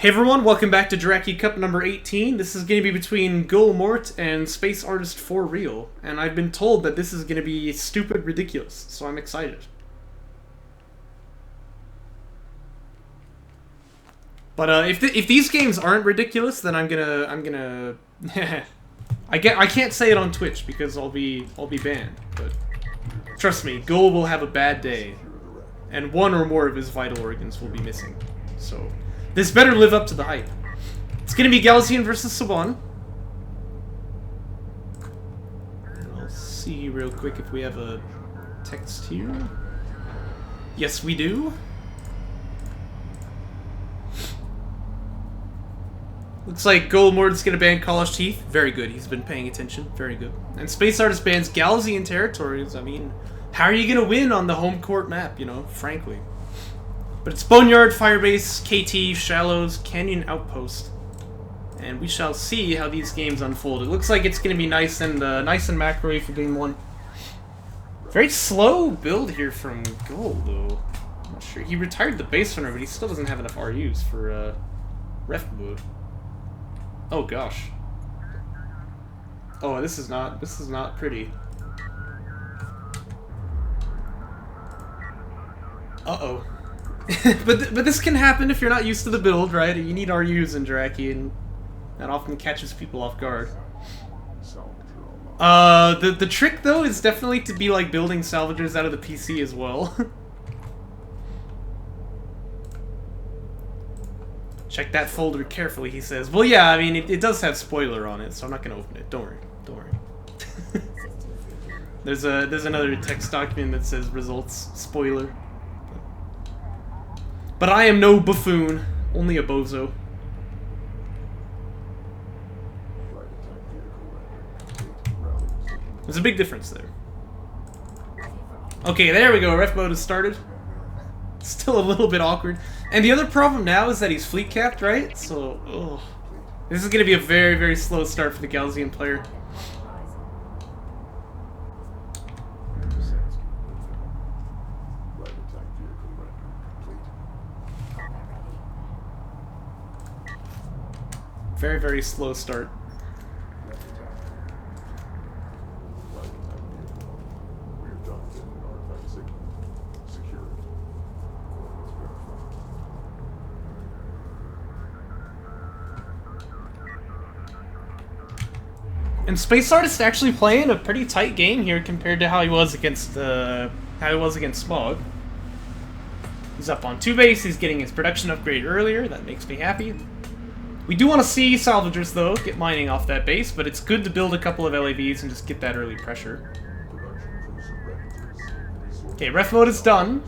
Hey everyone, welcome back to Jaraci Cup number 18. This is going to be between Morte and SpaceArtist for real, and I've been told that this is going to be stupid ridiculous, so I'm excited. But if these games aren't ridiculous, then I'm gonna I can't say it on Twitch because I'll be banned. But trust me, Gul will have a bad day, and one or more of his vital organs will be missing. So this better live up to the hype. It's gonna be Galzian versus Saban. I'll see real quick if we have a text here. Yes, we do. Looks like Morte's gonna ban College Teeth. Very good. He's been paying attention. Very good. And SpaceArtist bans Galzian territories. I mean, how are you gonna win on the home court map? You know, frankly. But it's Boneyard, Firebase, KT, Shallows, Canyon Outpost, and we shall see how these games unfold. It looks like it's gonna be nice and macro for game one. Very slow build here from Gul, though. I'm not sure. He retired the base runner, but he still doesn't have enough RUs for ref mode. Oh gosh. Oh, this is not pretty. Uh-oh. but this can happen if you're not used to the build, right? You need RUs in Jaraci, and that often catches people off guard. The trick though is definitely to be like building salvagers out of the PC as well. Check that folder carefully, he says. Well, yeah, I mean, it does have spoiler on it, so I'm not gonna open it. Don't worry. Don't worry. There's another text document that says results spoiler. But I am no buffoon, only a bozo. There's a big difference there. Okay, there we go. Ref mode has started. Still a little bit awkward. And the other problem now is that he's fleet capped, right? So, ugh. This is going to be a very, very slow start for the Galzian player. Very, very slow start. And SpaceArtist actually playing a pretty tight game here compared to how he was against Smog. He's up on 2 base. He's getting his production upgrade earlier. That makes me happy. We do want to see salvagers, though, get mining off that base, but it's good to build a couple of LAVs and just get that early pressure. Okay, ref mode is done.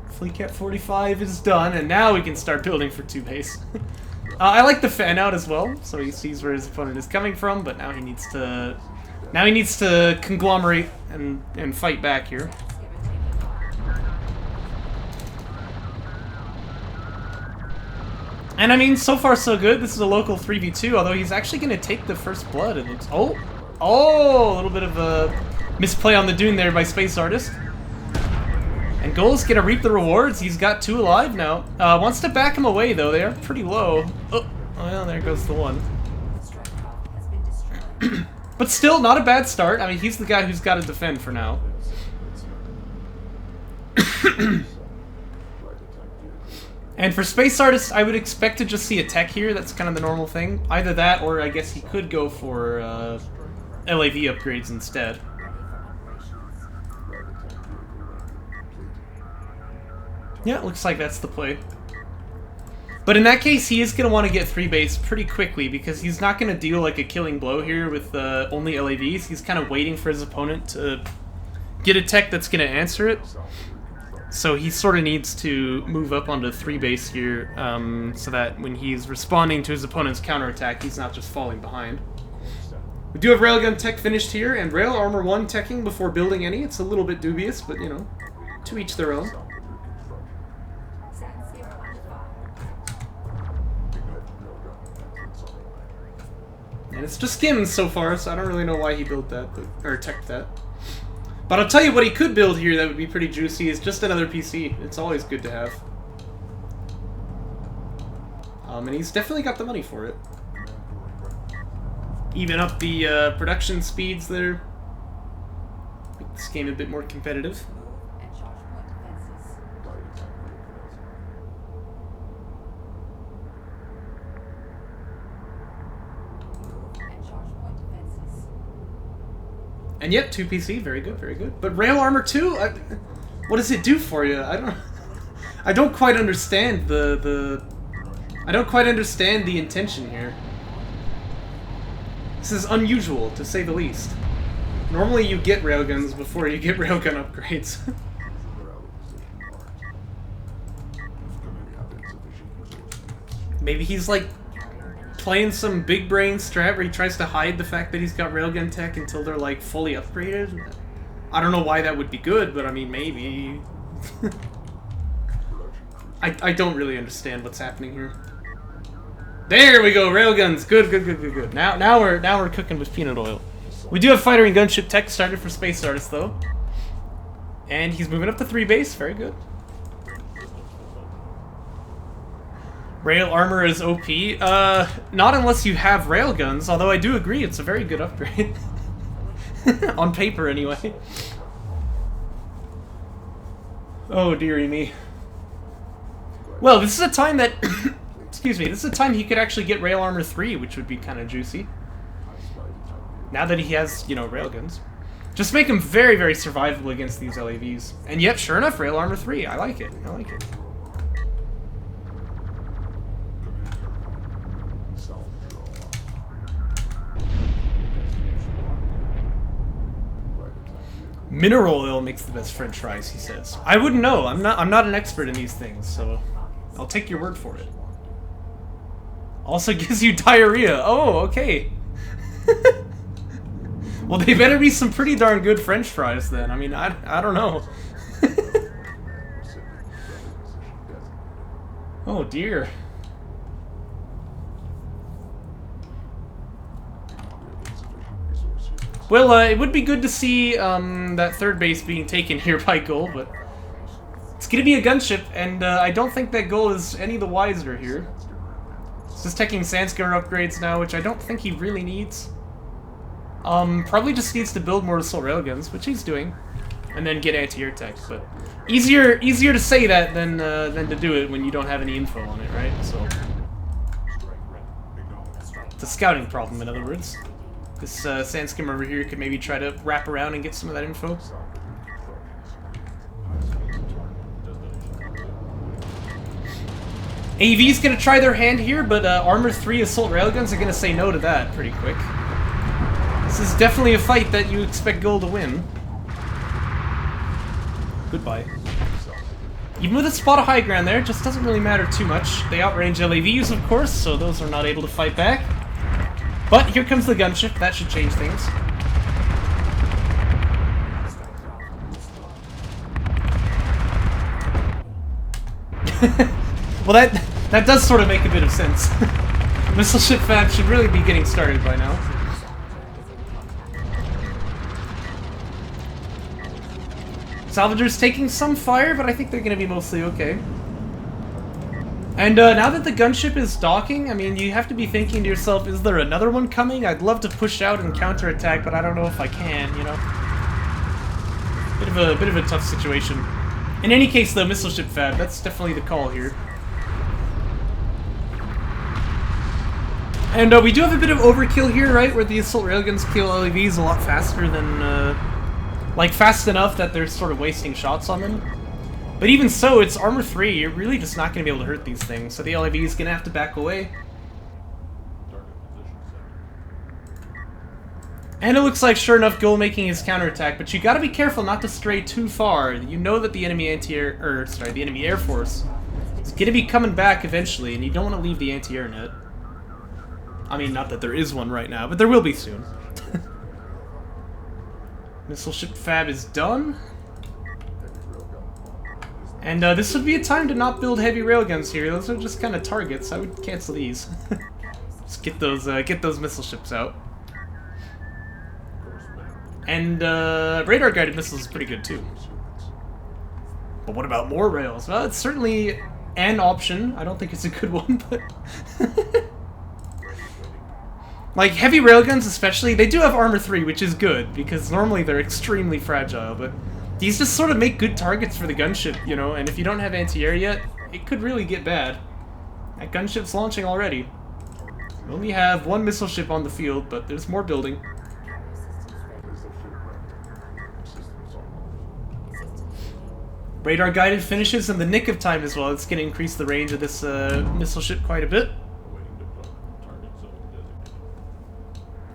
Fleet cap 45 is done, and now we can start building for 2 base. I like the fan out as well, so he sees where his opponent is coming from, but now he needs to conglomerate and fight back here. And I mean, so far so good. This is a local 3v2, although he's actually going to take the first blood, it looks. Oh, a little bit of a misplay on the Dune there by SpaceArtist. And Gul's going to reap the rewards. He's got 2 alive now. Wants to back him away, though. They are pretty low. Oh, well, there goes the one. But still, not a bad start. I mean, he's the guy who's got to defend for now. And for SpaceArtist, I would expect to just see a tech here. That's kind of the normal thing. Either that, or I guess he could go for LAV upgrades instead. Yeah, it looks like that's the play. But in that case, he is going to want to get 3 base pretty quickly, because he's not going to deal like a killing blow here with only LAVs. He's kind of waiting for his opponent to get a tech that's going to answer it. So he sort of needs to move up onto 3 base here, so that when he's responding to his opponent's counterattack, he's not just falling behind. We do have Railgun tech finished here, and Rail Armor 1 teching before building any. It's a little bit dubious, but you know, to each their own. And it's just skims so far, so I don't really know why he built that, or teched that. But I'll tell you what he could build here that would be pretty juicy is just another PC. It's always good to have. And he's definitely got the money for it. Even up the production speeds there. Make this game a bit more competitive. And yep, 2 PC, very good, very good. But rail armor 2, what does it do for you? I don't quite understand I don't quite understand the intention here. This is unusual, to say the least. Normally you get railguns before you get railgun upgrades. Maybe he's like playing some big brain strat where he tries to hide the fact that he's got railgun tech until they're like fully upgraded. I don't know why that would be good, but I mean maybe. I don't really understand what's happening here. There we go, railguns. Good, good, good, good, good. Now we're cooking with peanut oil. We do have fighter and gunship tech started for SpaceArtist though, and he's moving up to 3 base. Very good. Rail armor is OP. Not unless you have railguns. Although I do agree, it's a very good upgrade on paper, anyway. Oh dearie me. Well, this is a time that. Excuse me, this is a time he could actually get Rail Armor 3, which would be kind of juicy. Now that he has, you know, railguns. Just make him very, very survivable against these LAVs. And yep, sure enough, Rail Armor 3. I like it. I like it. Mineral oil makes the best French fries, he says. I wouldn't know. I'm not an expert in these things, so I'll take your word for it. Also gives you diarrhea. Oh, okay. Well, they better be some pretty darn good French fries then. I mean, I don't know. Oh dear. Well, it would be good to see that 3rd base being taken here by Gull, but it's gonna be a gunship, and I don't think that Gull is any the wiser here. He's just taking Sandscar upgrades now, which I don't think he really needs. Probably just needs to build more assault railguns, which he's doing, and then get anti-air tech. But easier to say that than to do it when you don't have any info on it, right? So it's a scouting problem, in other words. This Sandskim over here could maybe try to wrap around and get some of that info. AV's gonna try their hand here, but Armor 3 Assault Railguns are gonna say no to that pretty quick. This is definitely a fight that you expect Gull to win. Goodbye. Even with a spot of high ground there, it just doesn't really matter too much. They outrange LAVs, of course, so those are not able to fight back. But here comes the gunship. That should change things. Well, that does sort of make a bit of sense. Missile ship fab should really be getting started by now. Salvager's taking some fire, but I think they're going to be mostly okay. And now that the gunship is docking, I mean, you have to be thinking to yourself, is there another one coming? I'd love to push out and counterattack, but I don't know if I can, you know? Bit of a tough situation. In any case, though, missile ship fab, that's definitely the call here. And we do have a bit of overkill here, right? Where the assault railguns kill LAVs a lot faster than, like, fast enough that they're sort of wasting shots on them. But even so, it's Armor 3, you're really just not going to be able to hurt these things, so the LAV is going to have to back away. And it looks like, sure enough, Gull making his counterattack, but you gotta be careful not to stray too far. You know that the enemy the enemy Air Force is gonna be coming back eventually, and you don't want to leave the anti-air net. I mean, not that there is one right now, but there will be soon. Missile ship fab is done. And this would be a time to not build heavy railguns here. Those are just kind of targets. I would cancel these. Just get those missile ships out. And radar-guided missiles is pretty good too. But what about more rails? Well, it's certainly an option. I don't think it's a good one, but... like, heavy railguns especially, they do have armor 3, which is good, because normally they're extremely fragile, but these just sort of make good targets for the gunship, you know, and if you don't have anti-air yet, it could really get bad. That gunship's launching already. We only have one missile ship on the field, but there's more building. Radar guided finishes in the nick of time as well. It's going to increase the range of this missile ship quite a bit.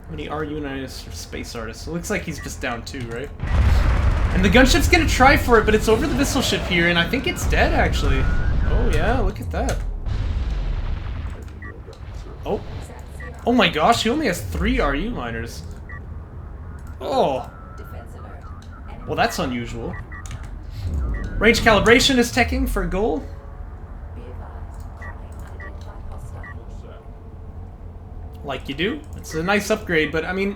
How many are Unitas for SpaceArtist? It looks like he's just down 2, right? And the gunship's going to try for it, but it's over the missile ship here, and I think it's dead, actually. Oh, yeah, look at that. Oh. Oh my gosh, he only has 3 RU miners. Oh. Well, that's unusual. Range calibration is teching for a goal. Like you do. It's a nice upgrade, but I mean,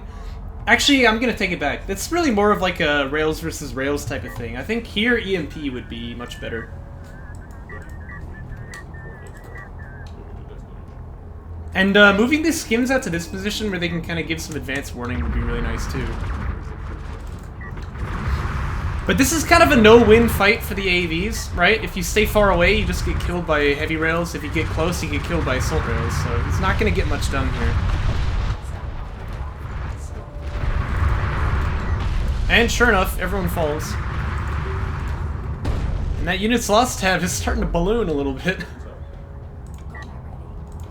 actually, I'm gonna take it back. It's really more of like a rails versus rails type of thing. I think here EMP would be much better. And moving these skims out to this position where they can kind of give some advanced warning would be really nice too. But this is kind of a no-win fight for the AAVs, right? If you stay far away, you just get killed by heavy rails. If you get close, you get killed by assault rails. So it's not going to get much done here. And sure enough, everyone falls. And that unit's loss tab is starting to balloon a little bit.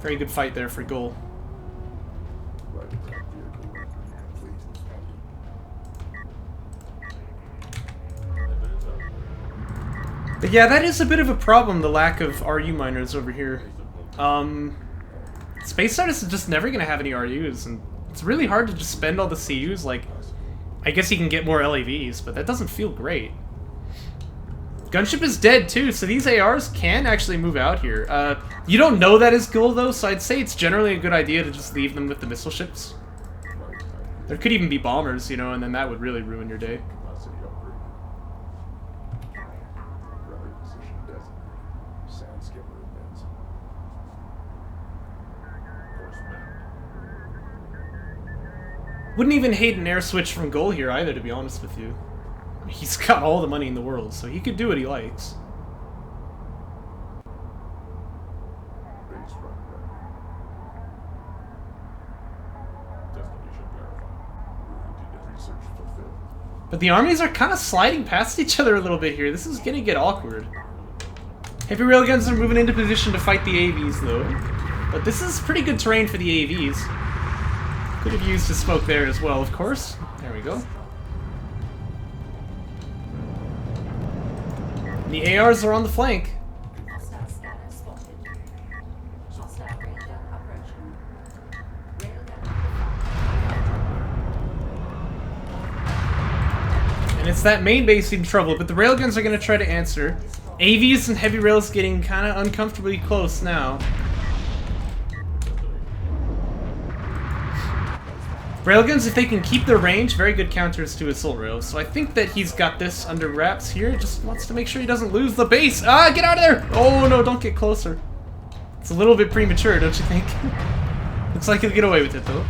Very good fight there for goal. But yeah, that is a bit of a problem, the lack of RU miners over here. SpaceArtist is just never going to have any RUs, and it's really hard to just spend all the CUs. Like, I guess he can get more LAVs, but that doesn't feel great. Gunship is dead too, so these ARs can actually move out here. You don't know that is goal though, so I'd say it's generally a good idea to just leave them with the missile ships. There could even be bombers, you know, and then that would really ruin your day. Wouldn't even hate an air switch from goal here either, to be honest with you. He's got all the money in the world, so he could do what he likes. But the armies are kind of sliding past each other a little bit here. This is going to get awkward. Heavy railguns are moving into position to fight the AVs, though. But this is pretty good terrain for the AVs. Could have used a smoke there as well, of course. There we go. The ARs are on the flank. And it's that main base in trouble, but the railguns are going to try to answer. AVs and heavy rails getting kind of uncomfortably close now. Railguns, if they can keep their range, very good counters to assault rails. So I think that he's got this under wraps here. Just wants to make sure he doesn't lose the base. Ah, get out of there! Oh no, don't get closer. It's a little bit premature, don't you think? Looks like he'll get away with it though.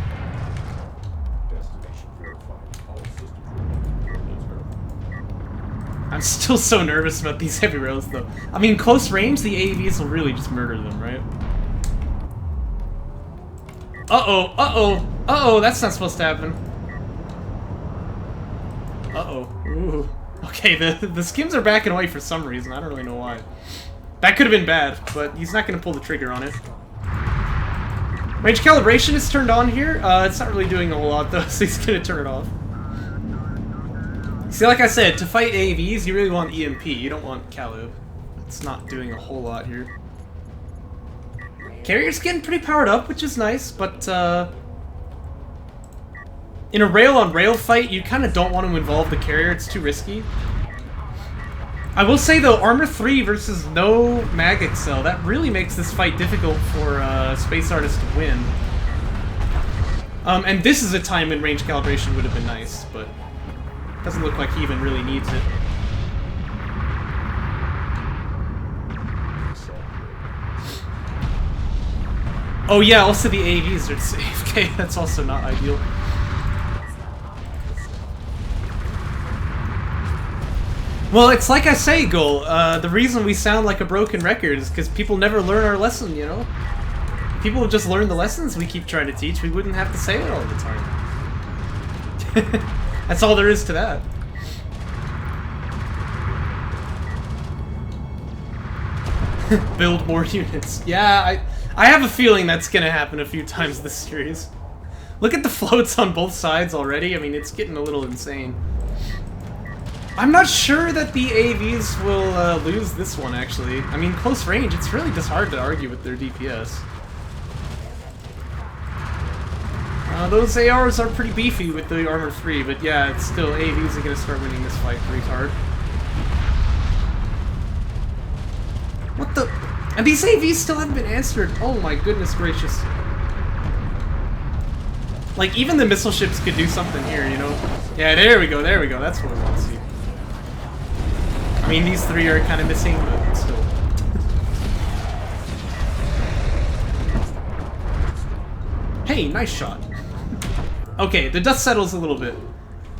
I'm still so nervous about these heavy rails though. I mean, close range, the AAVs will really just murder them, right? Uh-oh, uh-oh, uh-oh, that's not supposed to happen. Uh-oh, ooh. Okay, the skims are backing away for some reason, I don't really know why. That could have been bad, but he's not going to pull the trigger on it. Range calibration is turned on here. It's not really doing a whole lot though, so he's going to turn it off. See, like I said, to fight AVs, you really want EMP, you don't want calib. It's not doing a whole lot here. Carrier's getting pretty powered up, which is nice, but in a rail-on-rail fight, you kind of don't want to involve the carrier, it's too risky. I will say, though, Armor 3 versus no Mag Excel, that really makes this fight difficult for SpaceArtist to win. And this is a time when range calibration would have been nice, but doesn't look like he even really needs it. Oh yeah, also the AVs are safe. Okay, that's also not ideal. Well, it's like I say, Gull, the reason we sound like a broken record is because people never learn our lesson, you know? If people would just learn the lessons we keep trying to teach, we wouldn't have to say it all the time. That's all there is to that. Build more units. Yeah, I have a feeling that's gonna happen a few times this series. Look at the floats on both sides already. I mean, it's getting a little insane. I'm not sure that the AVs will lose this one, actually. I mean, close range, it's really just hard to argue with their DPS. Those ARs are pretty beefy with the Armor 3, but yeah, it's still AVs are gonna start winning this fight pretty hard. What the? And these AVs still haven't been answered. Oh my goodness gracious. Like, even the missile ships could do something here, you know? Yeah, there we go, that's what we want to see. I mean, these three are kind of missing, but still. Hey, nice shot. Okay, the dust settles a little bit.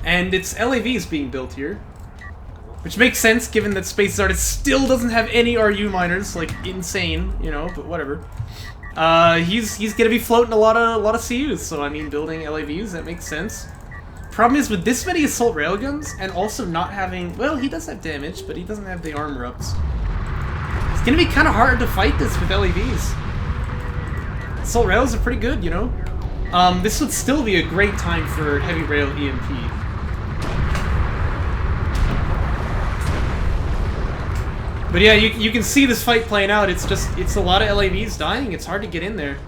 And it's LAVs being built here. Which makes sense, given that SpaceArtist still doesn't have any RU miners, like, insane, you know, but whatever. He's gonna be floating a lot of CUs, so I mean, building LAVs, that makes sense. Problem is, with this many assault railguns, and also not having... Well, he does have damage, but he doesn't have the armor ups. It's gonna be kind of hard to fight this with LAVs. Assault rails are pretty good, you know? This would still be a great time for heavy rail EMP. But yeah, you can see this fight playing out. It's a lot of LAVs dying. It's hard to get in there.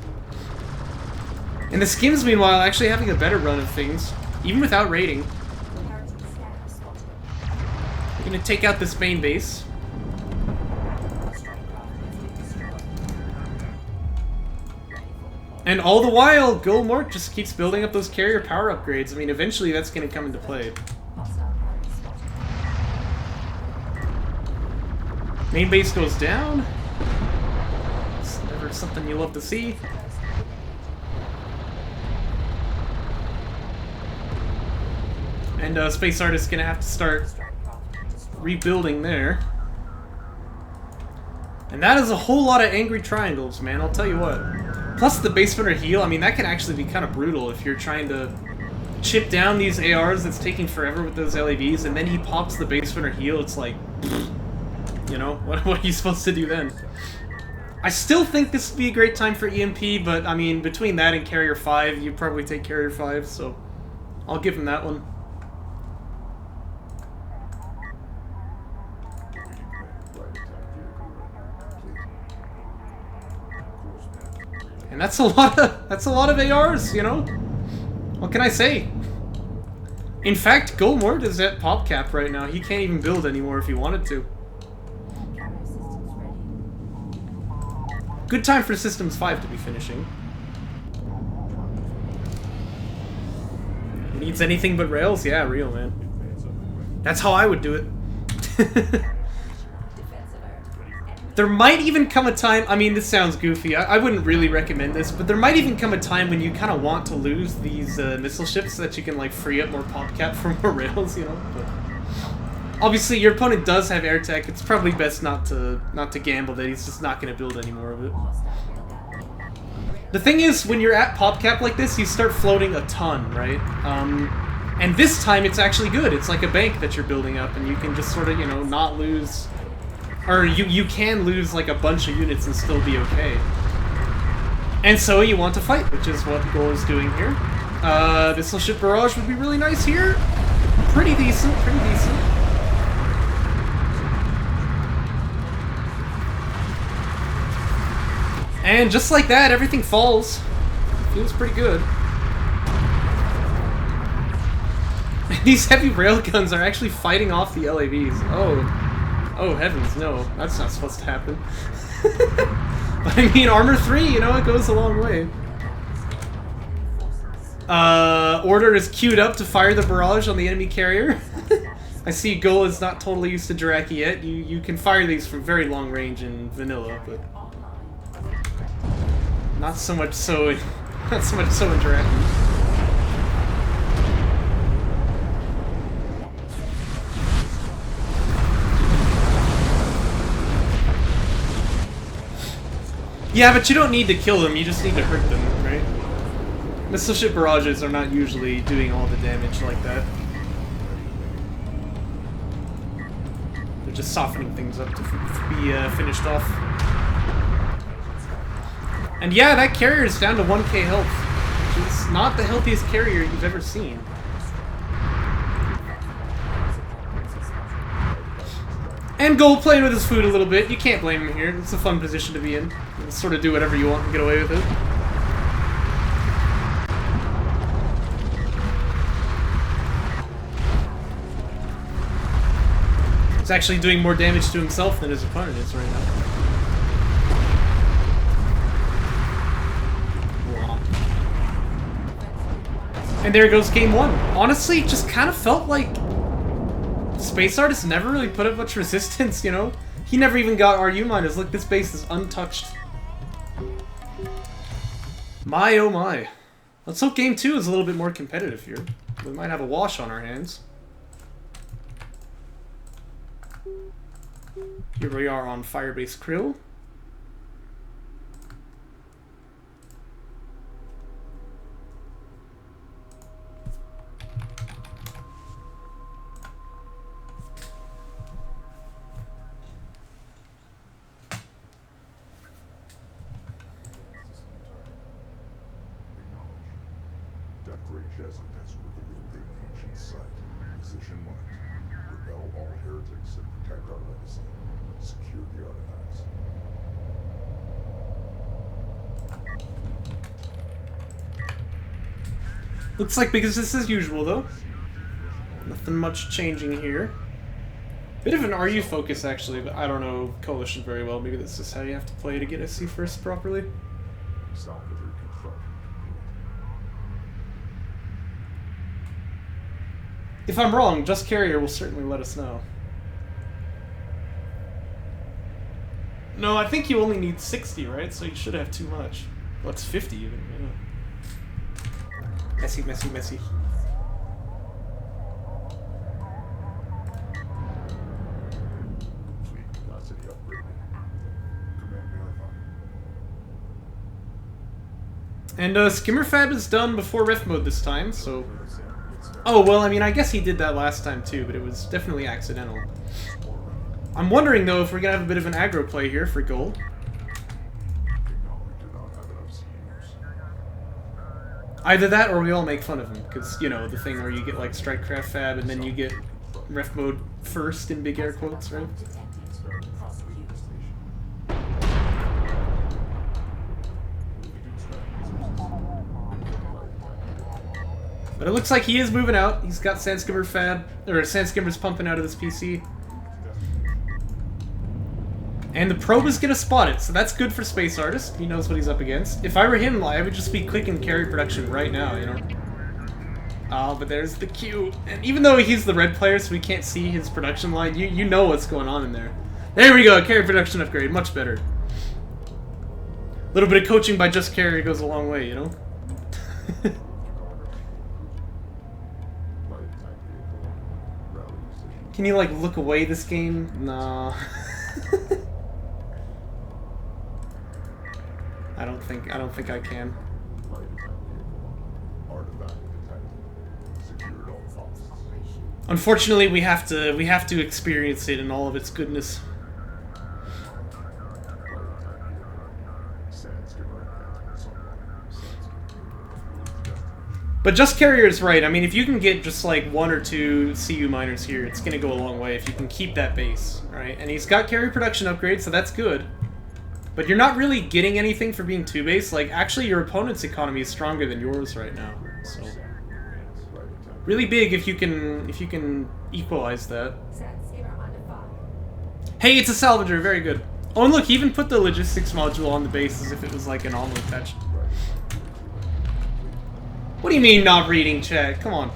And the Skims, meanwhile, actually having a better run of things. Even without raiding. We're gonna take out this main base. And all the while, Morte just keeps building up those carrier power upgrades. I mean, eventually that's gonna come into play. Main base goes down. It's never something you love to see. And SpaceArtist is gonna have to start rebuilding there. And that is a whole lot of angry triangles, man, I'll tell you what. Plus the base runner heal, I mean, that can actually be kind of brutal if you're trying to chip down these ARs that's taking forever with those LAVs, and then he pops the base runner heal, it's like, you know, what are you supposed to do then? I still think this would be a great time for EMP, but I mean, between that and Carrier 5, you'd probably take Carrier 5, so I'll give him that one. And that's a lot of ARs, you know? What can I say? In fact, Morte is at pop cap right now. He can't even build anymore if he wanted to. Good time for Systems 5 to be finishing. Needs anything but rails? Yeah, real, man. That's how I would do it. There might even come a time, I mean, this sounds goofy, I wouldn't really recommend this, but there might even come a time when you kind of want to lose these missile ships so that you can, like, free up more pop cap for more rails, you know? But obviously, your opponent does have air tech. It's probably best not to gamble that he's just not going to build any more of it. The thing is, when you're at pop cap like this, you start floating a ton, right? And this time, it's actually good. It's like a bank that you're building up, and you can just sort of, you know, not lose... Or you can lose like a bunch of units and still be okay. And so you want to fight, which is what Goal is doing here. Missile ship barrage would be really nice here. Pretty decent, pretty decent. And just like that, everything falls. Feels pretty good. These heavy railguns are actually fighting off the LAVs. Oh, heavens, no. That's not supposed to happen. But I mean, Armor 3, you know, it goes a long way. Order is queued up to fire the barrage on the enemy carrier. I see Goal is not totally used to Jaraci yet. You can fire these from very long range in vanilla, but... Not so much so, not so much so interactive. Yeah, but you don't need to kill them, you just need to hurt them, right? Missile ship barrages are not usually doing all the damage like that. They're just softening things up to be finished off. And yeah, that carrier is down to 1k health, which is not the healthiest carrier you've ever seen. And Gold playing with his food a little bit. You can't blame him here. It's a fun position to be in. You can sort of do whatever you want and get away with it. He's actually doing more damage to himself than his opponent is right now. And there goes game one. Honestly, it just kind of felt like SpaceArtist never really put up much resistance, you know? He never even got RU minus. Look, this base is untouched. My oh my. Let's hope game two is a little bit more competitive here. We might have a wash on our hands. Here we are on Firebase Krill. Looks like business as usual, though. Nothing much changing here. Bit of an RU focus, actually, but I don't know Coalition very well. Maybe this is how you have to play to get SC first properly. If I'm wrong, Just Carrier will certainly let us know. No, I think you only need 60, right? So you should have too much. Well, it's 50 even, yeah. Messy, messy, messy. And Skimmer Fab is done before ref mode this time, so... Oh, well, I mean, I guess he did that last time too, but it was definitely accidental. I'm wondering, though, if we're gonna have a bit of an aggro play here for gold. Either that, or we all make fun of him, because, you know, the thing where you get, like, Strikecraft Fab, and then you get ref mode first, in big air quotes, right? But it looks like he is moving out. He's got Sandskimmer Fab, or Sandskimmer's pumping out of this PC. And the probe is gonna spot it, so that's good for SpaceArtist. He knows what he's up against. If I were him, I would just be clicking carry production right now, you know? Oh, but there's the Q. And even though he's the red player, so we can't see his production line, you know what's going on in there. There we go, carry production upgrade, much better. A little bit of coaching by Just Carry goes a long way, you know? Can you, like, look away this game? Nah. I don't think I can. Unfortunately, we have to experience it in all of its goodness. But Just Carrier is right. I mean, if you can get just like 1 or 2 CU miners here, it's gonna go a long way if you can keep that base, right? And he's got carry production upgrade, so that's good. But you're not really getting anything for being 2-base. Like, actually, your opponent's economy is stronger than yours right now. So, really big if you can equalize that. Hey, it's a salvager. Very good. Oh, and look, he even put the logistics module on the base as if it was like an omelet patch. What do you mean not reading chat? Come on.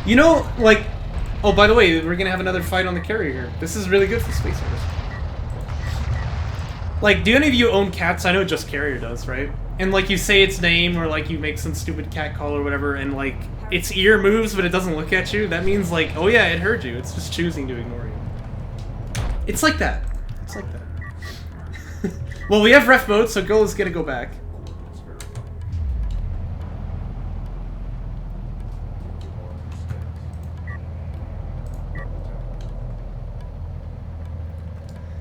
You know, like... Oh, by the way, we're gonna have another fight on the carrier here. This is really good for SpaceArtist. Like, do any of you own cats? I know just Carrier does, right? And, like, you say its name, or, like, you make some stupid cat call or whatever, and, like, its ear moves, but it doesn't look at you. That means, like, oh yeah, it heard you. It's just choosing to ignore you. It's like that. It's like that. Well, we have ref mode, so Gull is gonna go back.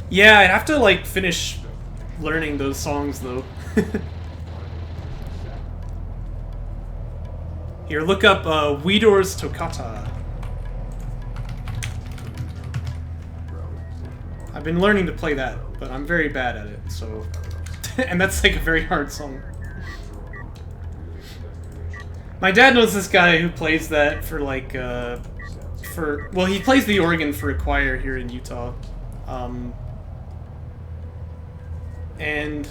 Yeah, I'd have to, like, finish learning those songs, though. Here, look up Widor's Toccata. I've been learning to play that, but I'm very bad at it, so... And that's, like, a very hard song. My dad knows this guy who plays that for, like, well, he plays the organ for a choir here in Utah. And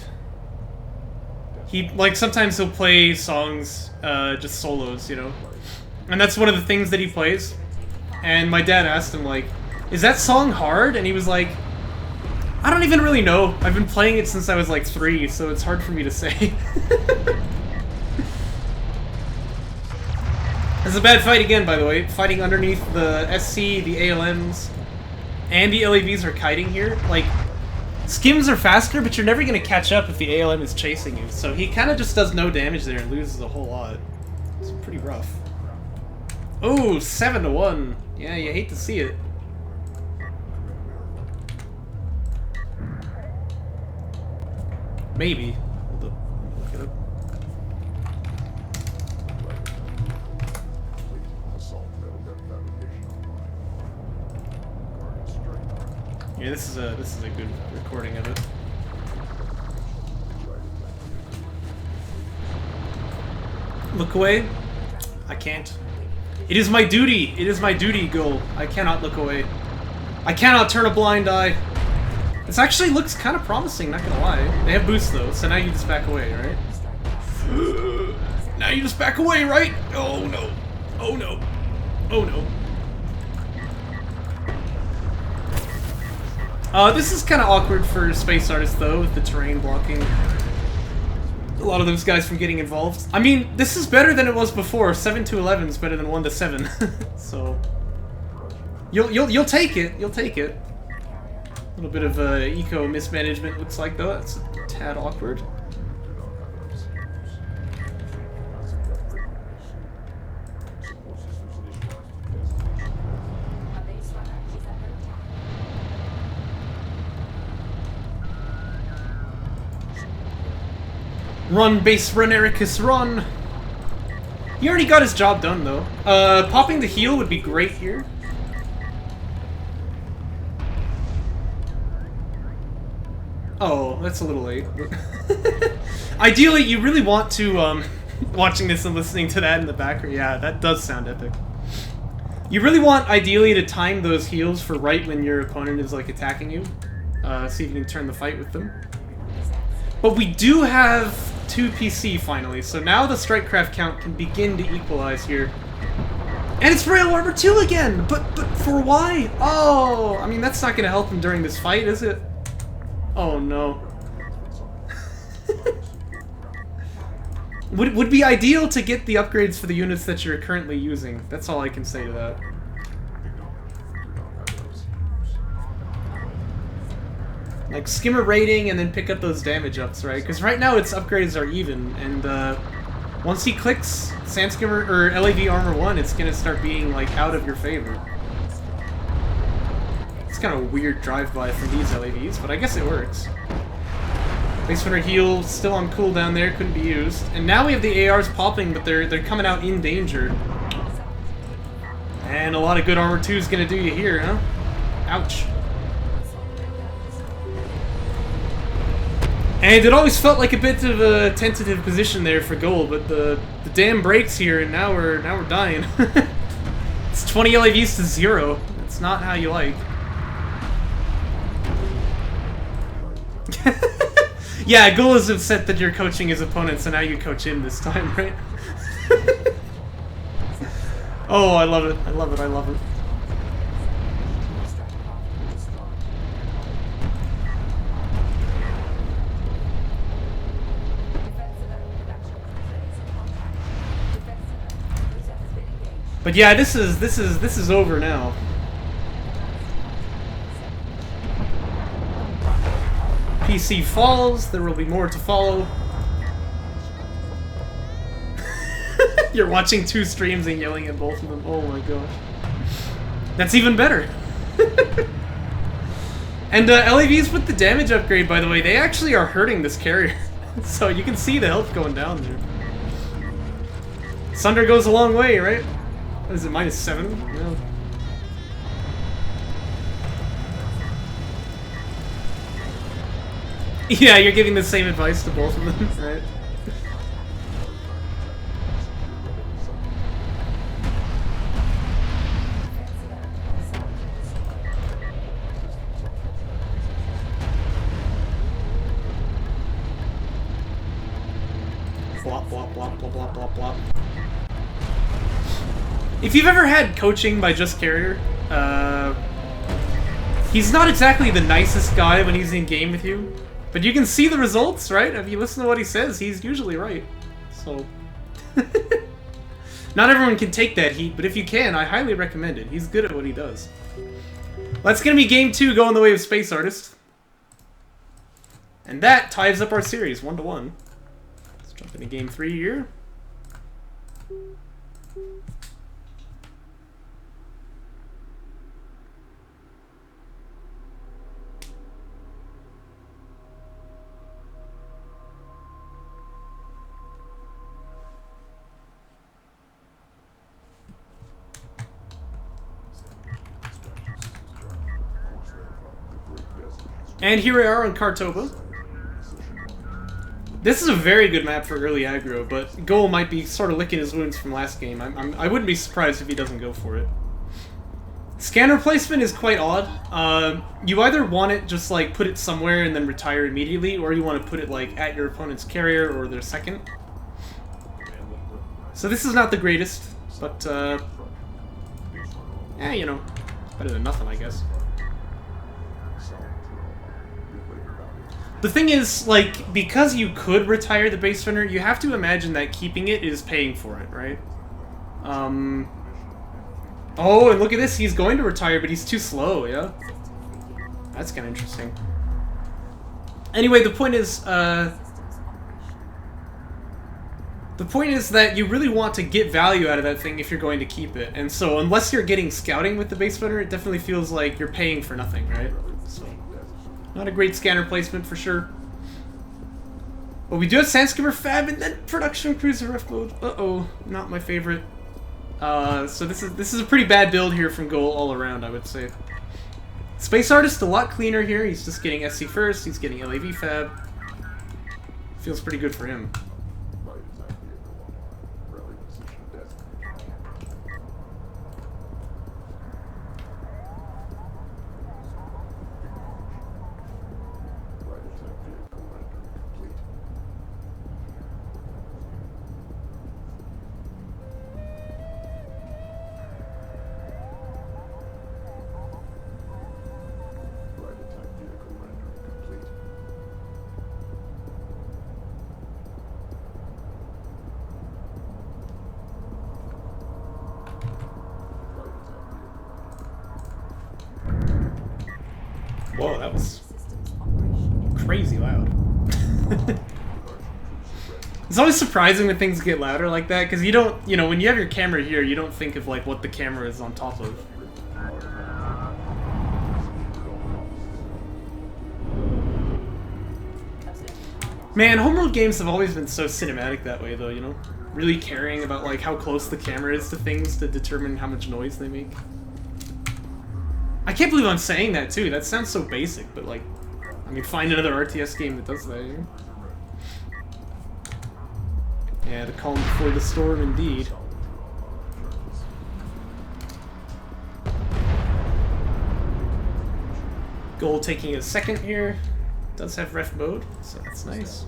he, like, sometimes he'll play songs, just solos, you know? And that's one of the things that he plays. And my dad asked him, like, is that song hard? And he was like, I don't even really know. I've been playing it since I was, like, 3, so it's hard for me to say. It's a bad fight again, by the way. Fighting underneath the SC, the ALMs, and the LAVs are kiting here. Like, skims are faster, but you're never going to catch up if the ALM is chasing you. So he kind of just does no damage there and loses a whole lot. It's pretty rough. Oh, 7-1. Yeah, you hate to see it. Maybe. Hold up. Look it up. Yeah, this is a good recording of it. Look away? I can't. It is my duty. It is my duty, Gull. I cannot look away. I cannot turn a blind eye. This actually looks kind of promising, not gonna lie. They have boosts though, so now you just back away, right? Now you just back away, right? Oh no. Oh no. Oh no. This is kind of awkward for SpaceArtist though, with the terrain blocking a lot of those guys from getting involved. I mean, this is better than it was before. 7 to 11 is better than 1 to 7. So you'll take it. You'll take it. A little bit of eco mismanagement looks like though. That's a tad awkward. Run, base, run, Ericus, run! He already got his job done, though. Popping the heal would be great here. Oh, that's a little late. Ideally, you really want to, watching this and listening to that in the background. Yeah, that does sound epic. You really want, ideally, to time those heals for right when your opponent is, like, attacking you. See if you can turn the fight with them. But we do have 2 PC finally, so now the strike craft count can begin to equalize here. And it's Rail Armor 2 again! But for why? Oh, I mean, that's not going to help him during this fight, is it? Oh no. Would be ideal to get the upgrades for the units that you're currently using. That's all I can say to that. Like, skimmer rating and then pick up those damage ups, right? Because right now its upgrades are even, and once he clicks Sand Skimmer or LAV Armor 1, it's gonna start being, like, out of your favor. It's kind of a weird drive-by from these LAVs, but I guess it works. Base Runner heal still on cooldown there, couldn't be used. And now we have the ARs popping, but they're coming out in danger. And a lot of good Armor 2 is gonna do you here, huh? Ouch. And it always felt like a bit of a tentative position there for goal, but the dam breaks here, and now we're dying. It's 20 LAVs to 0. That's not how you like. Yeah, Goal is upset that you're coaching his opponent, so now you coach him this time, right? Oh, I love it. I love it. I love it. But yeah, this is over now. PC falls. There will be more to follow. You're watching 2 streams and yelling at both of them. Oh my gosh. That's even better. And LAVs with the damage upgrade, by the way, they actually are hurting this carrier. So you can see the health going down there. Sunder goes a long way, right? What is it, -7? Yeah. Yeah, you're giving the same advice to both of them, right? Blop, blop, blop, blop, blop, blop, blop. If you've ever had coaching by Just Carrier, he's not exactly the nicest guy when he's in game with you, but you can see the results, right? If you listen to what he says, he's usually right. So, not everyone can take that heat, but if you can, I highly recommend it. He's good at what he does. That's gonna be game 2 going the way of SpaceArtist. And that ties up our series, 1-1. Let's jump into game 3 here. And here we are on Kartoba. This is a very good map for early aggro, but Goal might be sort of licking his wounds from last game. I wouldn't be surprised if he doesn't go for it. Scanner placement is quite odd. You either want it just like put it somewhere and then retire immediately, or you want to put it like at your opponent's carrier or their second. So this is not the greatest, but yeah, you know, better than nothing, I guess. The thing is, like, because you could retire the base runner, you have to imagine that keeping it is paying for it, right? Oh, and look at this, he's going to retire, but he's too slow, yeah? That's kind of interesting. Anyway, the point is that you really want to get value out of that thing if you're going to keep it. And so, unless you're getting scouting with the base runner, it definitely feels like you're paying for nothing, right? So, not a great scanner placement for sure. But we do have Sandscreamer Fab and then Production Cruiser Ref mode. Uh-oh, not my favorite. So this is a pretty bad build here from Goal all around, I would say. SpaceArtist a lot cleaner here. He's just getting SC first. He's getting LAV Fab. Feels pretty good for him. Whoa, that was crazy loud. It's always surprising when things get louder like that, because you don't, you know, when you have your camera here, you don't think of, like, what the camera is on top of. Man, Homeworld games have always been so cinematic that way, though, you know? Really caring about, like, how close the camera is to things to determine how much noise they make. I can't believe I'm saying that, too. That sounds so basic, but, like, I mean, find another RTS game that does that, you know? Yeah, the calm before the storm, indeed. Goal taking a second here. Does have ref mode, so that's nice.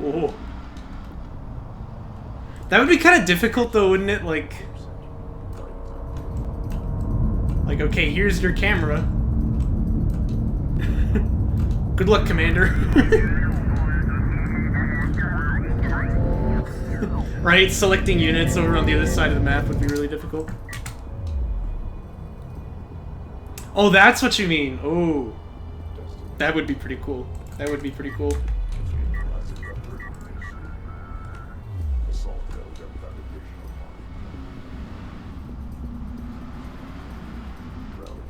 Whoa. That would be kind of difficult though, wouldn't it? Like, okay, here's your camera. Good luck, Commander. Right? Selecting units over on the other side of the map would be really difficult. Oh, that's what you mean. Oh. That would be pretty cool. That would be pretty cool.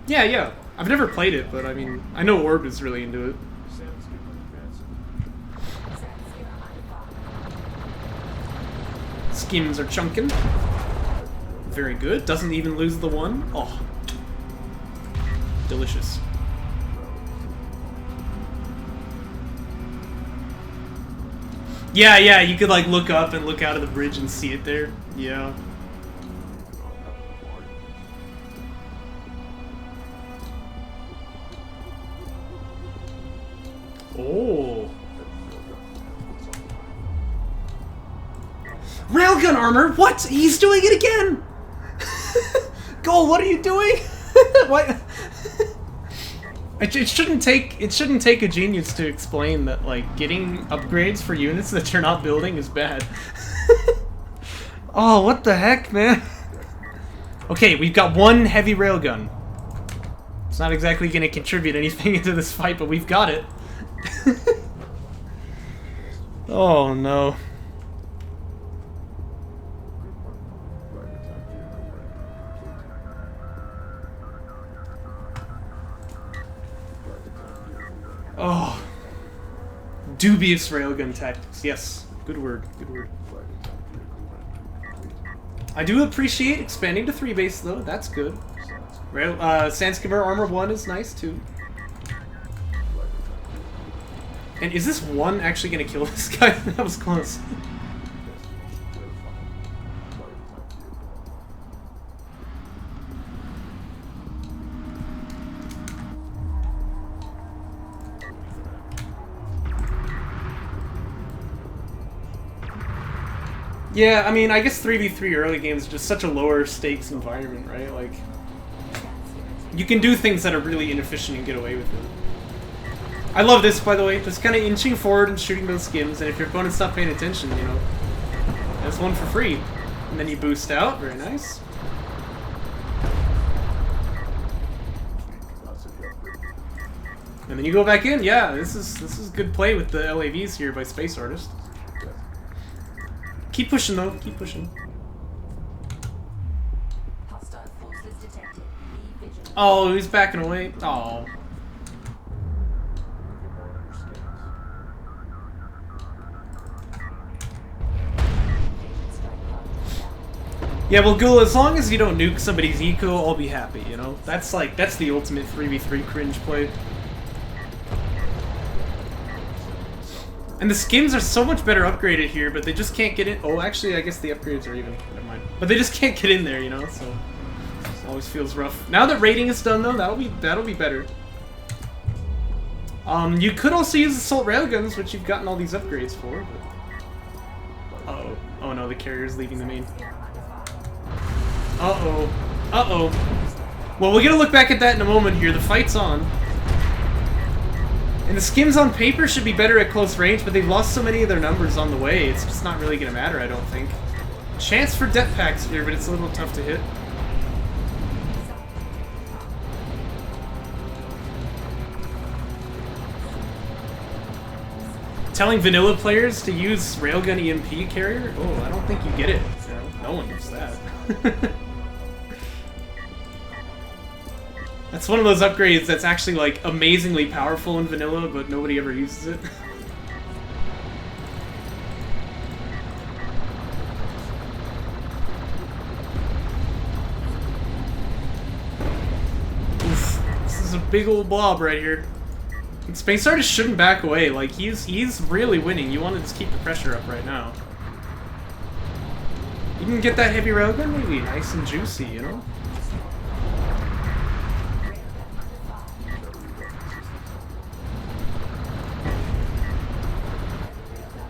Yeah, yeah. I've never played it, but I mean, I know Orb is really into it. Skins are chunking. Very good. Doesn't even lose the one. Oh. Delicious. Yeah, yeah, you could like look up and look out of the bridge and see it there. Yeah. Oh. Railgun armor? What? He's doing it again! Goal, what are you doing? What? It shouldn't take a genius to explain that like getting upgrades for units that you're not building is bad. Oh, what the heck, man? Okay, we've got one heavy railgun. It's not exactly going to contribute anything into this fight, but we've got it. Oh no. Oh. Dubious railgun tactics. Yes. Good word. Good word. I do appreciate expanding to 3 base though. That's good. Sandskimmer Armor 1 is nice too. And is this one actually gonna kill this guy? That was close. Yeah, I mean, I guess 3v3 early games is just such a lower stakes environment, right? Like, you can do things that are really inefficient and get away with it. I love this, by the way. Just kind of inching forward and shooting those skims, and if your opponent's not paying attention, you know, that's one for free. And then you boost out. Very nice. And then you go back in. Yeah, this is good play with the LAVs here by SpaceArtist. Keep pushing though. Keep pushing. Oh, he's backing away. Oh. Yeah, well, Ghoul, as long as you don't nuke somebody's eco, I'll be happy, you know? That's the ultimate 3v3 cringe play. And the skins are so much better upgraded here, but they just can't get in. Oh, actually, I guess the upgrades are even. Never mind. But they just can't get in there, you know, so it always feels rough. Now that rating is done, though, that'll be better. You could also use assault railguns, which you've gotten all these upgrades for, but... Uh-oh. Oh no, the carrier's leaving the main. Uh-oh. Uh-oh. Well, we're gonna look back at that in a moment here. The fight's on. And the skims on paper should be better at close range, but they've lost so many of their numbers on the way, it's just not really gonna matter, I don't think. Chance for depth packs here, but it's a little tough to hit. Telling vanilla players to use Railgun EMP carrier? Oh, I don't think you get it. You know, no one gets that. That's one of those upgrades that's actually, like, amazingly powerful in vanilla, but nobody ever uses it. Oof, this is a big old blob right here. And SpaceArtist shouldn't back away. Like, he's really winning. You want to just keep the pressure up right now. You can get that heavy railgun maybe nice and juicy, you know?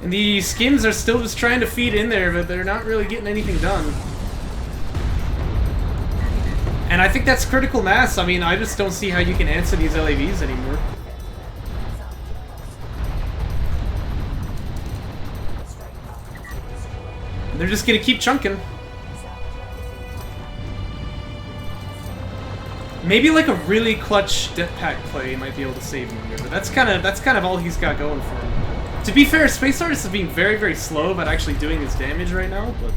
And the skins are still just trying to feed in there, but they're not really getting anything done. And I think that's critical mass. I mean, I just don't see how you can answer these LAVs anymore. They're just gonna keep chunking. Maybe like a really clutch det pack play might be able to save him here, but that's kind of all he's got going for him. To be fair, SpaceArtist is being very, very slow about actually doing his damage right now, but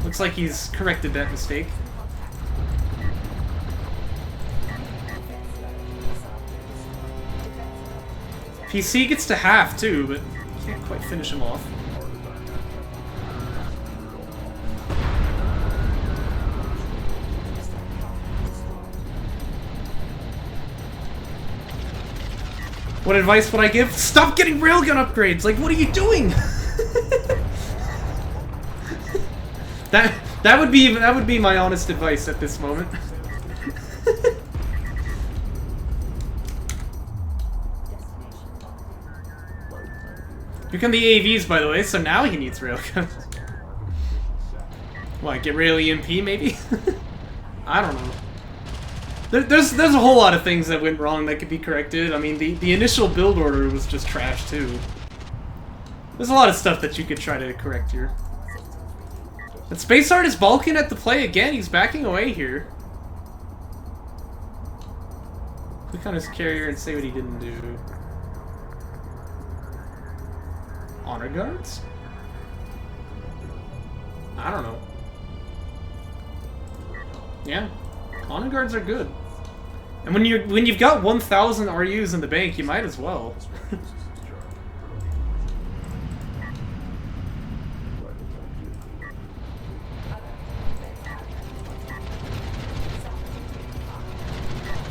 looks like he's corrected that mistake. PC gets to half too, but can't quite finish him off. What advice would I give? Stop getting railgun upgrades! Like, what are you doing? that would be my honest advice at this moment. Become the AVs, by the way, so now he needs railguns. What, get rail EMP, maybe? I don't know. There's a whole lot of things that went wrong that could be corrected. I mean, the initial build order was just trash, too. There's a lot of stuff that you could try to correct here. But SpaceArtist is balking at the play again. He's backing away here. Click on his carrier and say what he didn't do. Honor guards? I don't know. Yeah. Honor guards are good. And when you've got 1,000 RUs in the bank, you might as well.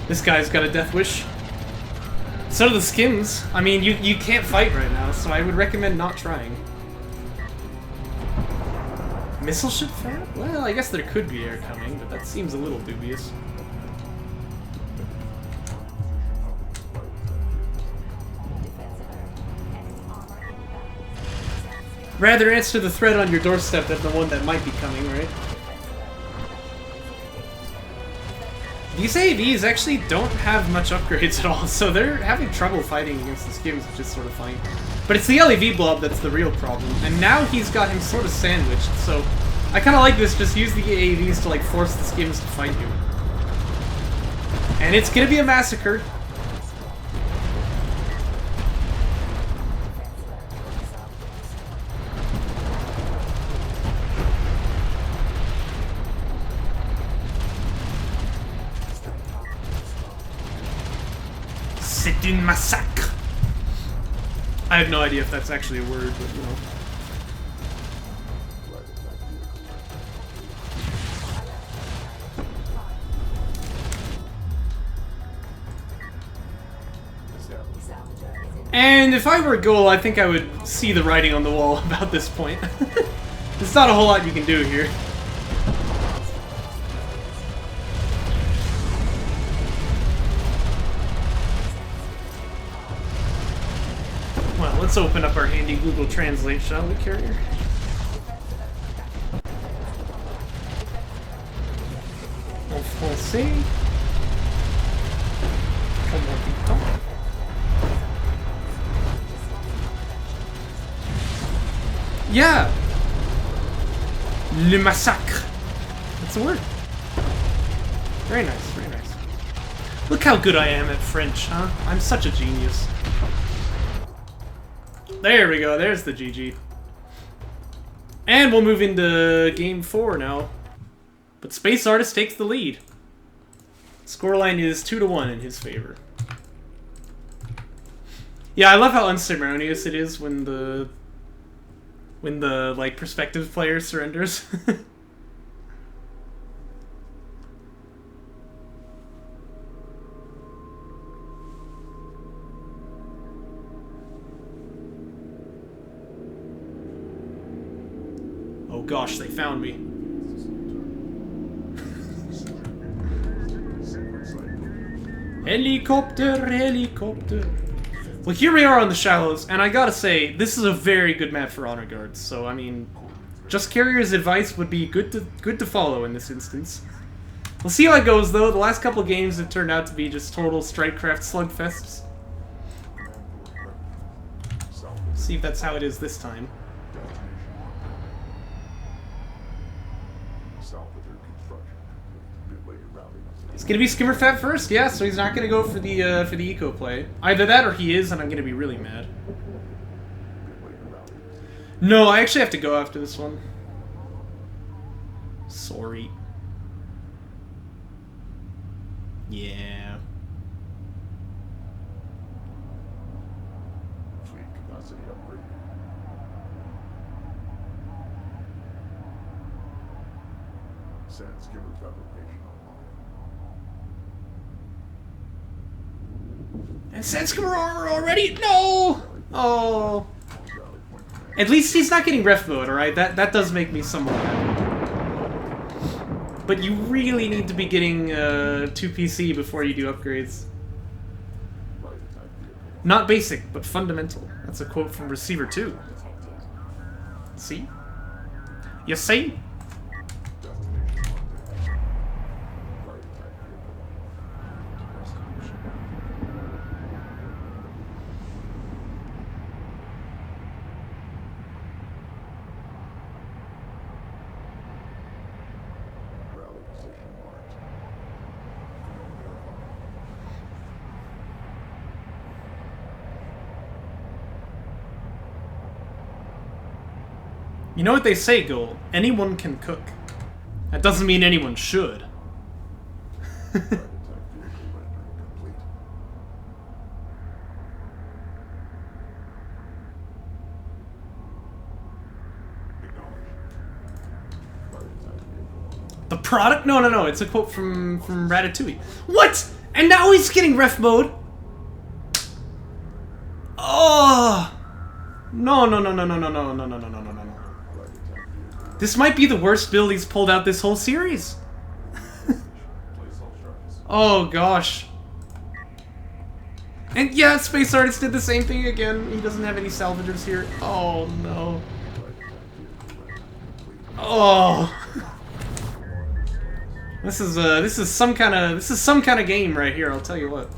This guy's got a death wish. So do the skins. I mean, you can't fight right now, so I would recommend not trying. Missile ship fab? Well, I guess there could be air coming, but that seems a little dubious. Rather answer the threat on your doorstep than the one that might be coming, right? These AVs actually don't have much upgrades at all, so they're having trouble fighting against the skins, which is sort of funny. But it's the LAV blob that's the real problem, and now he's got him sort of sandwiched, so I kind of like this, just use the AVs to like force the skims to fight you. And it's gonna be a massacre. C'est une massacre. I have no idea if that's actually a word, but you know. And if I were a goal, I think I would see the writing on the wall about this point. There's not a whole lot you can do here. Well, let's open up our handy Google Translate, shall we, carrier? En français. Comment dit-on? Yeah! Le massacre. That's a word. Very nice, very nice. Look how good I am at French, huh? I'm such a genius. There we go, there's the GG. And we'll move into game 4 now. But SpaceArtist takes the lead. Scoreline is 2-1 in his favor. Yeah, I love how unceremonious it is when the like prospective player surrenders. Oh gosh, they found me. Helicopter, helicopter. Well, here we are on the Shallows, and I gotta say, this is a very good map for honor guards. So, I mean, Just Carrier's advice would be good to follow in this instance. We'll see how it goes, though. The last couple games have turned out to be just total Strikecraft slugfests. See if that's how it is this time. It's gonna be Skimmerfat first, yeah, so he's not gonna go for the eco play. Either that or he is, and I'm gonna be really mad. No, I actually have to go after this one. Sorry. Yeah. And Sandskimmer armor already? No! Oh. At least he's not getting ref mode, alright? That does make me somewhat happy. But you really need to be getting 2 PC before you do upgrades. Not basic, but fundamental. That's a quote from Receiver 2. See? You see? You know what they say, Goal? Anyone can cook. That doesn't mean anyone should. The product? No. It's a quote from Ratatouille. What? And now he's getting ref mode? Oh! No. This might be the worst build he's pulled out this whole series. Oh, gosh. And yeah, SpaceArtist did the same thing again. He doesn't have any salvagers here. Oh, no. Oh. This is some kind of game right here, I'll tell you what.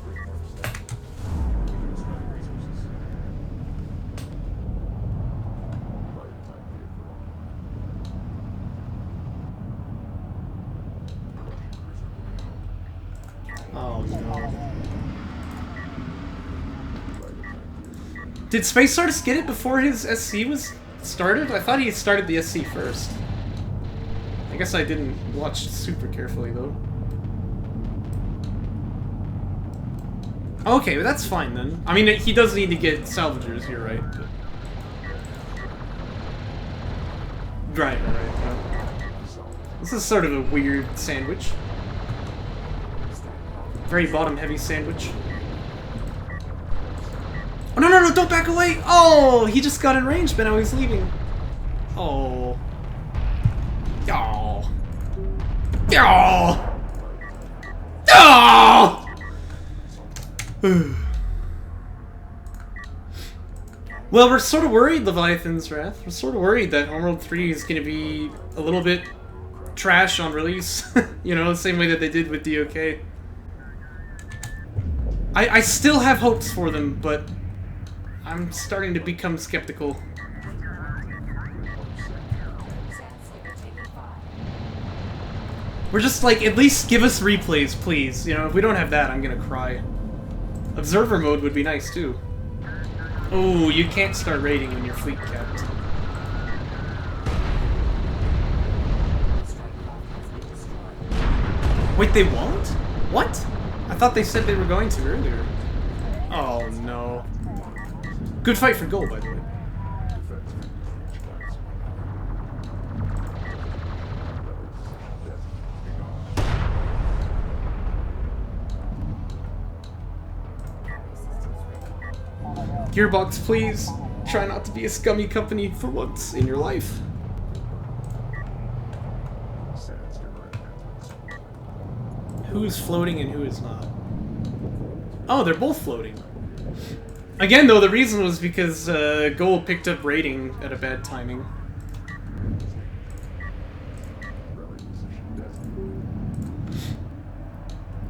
Did SpaceArtist get it before his SC was started? I thought he had started the SC first. I guess I didn't watch super carefully, though. Okay, but that's fine, then. I mean, he does need to get salvagers here, right? But... Right. This is sort of a weird sandwich. Very bottom-heavy sandwich. Oh, no, don't back away! Oh, he just got in range, but now he's leaving. Oh. Oh. Oh! Oh! Well, we're sort of worried, Leviathan's Wrath. We're sort of worried that Homeworld 3 is going to be a little bit trash on release. You know, the same way that they did with DOK. I still have hopes for them, but I'm starting to become skeptical. We're just like, at least give us replays, please. You know, if we don't have that, I'm gonna cry. Observer mode would be nice, too. Oh, you can't start raiding when you're fleet capped. Wait, they won't? What? I thought they said they were going to earlier. Oh, no. Good fight for goal, by the way. Gearbox, please. Try not to be a scummy company for once in your life. Who is floating and who is not? Oh, they're both floating. Again, though, the reason was because Goal picked up rating at a bad timing.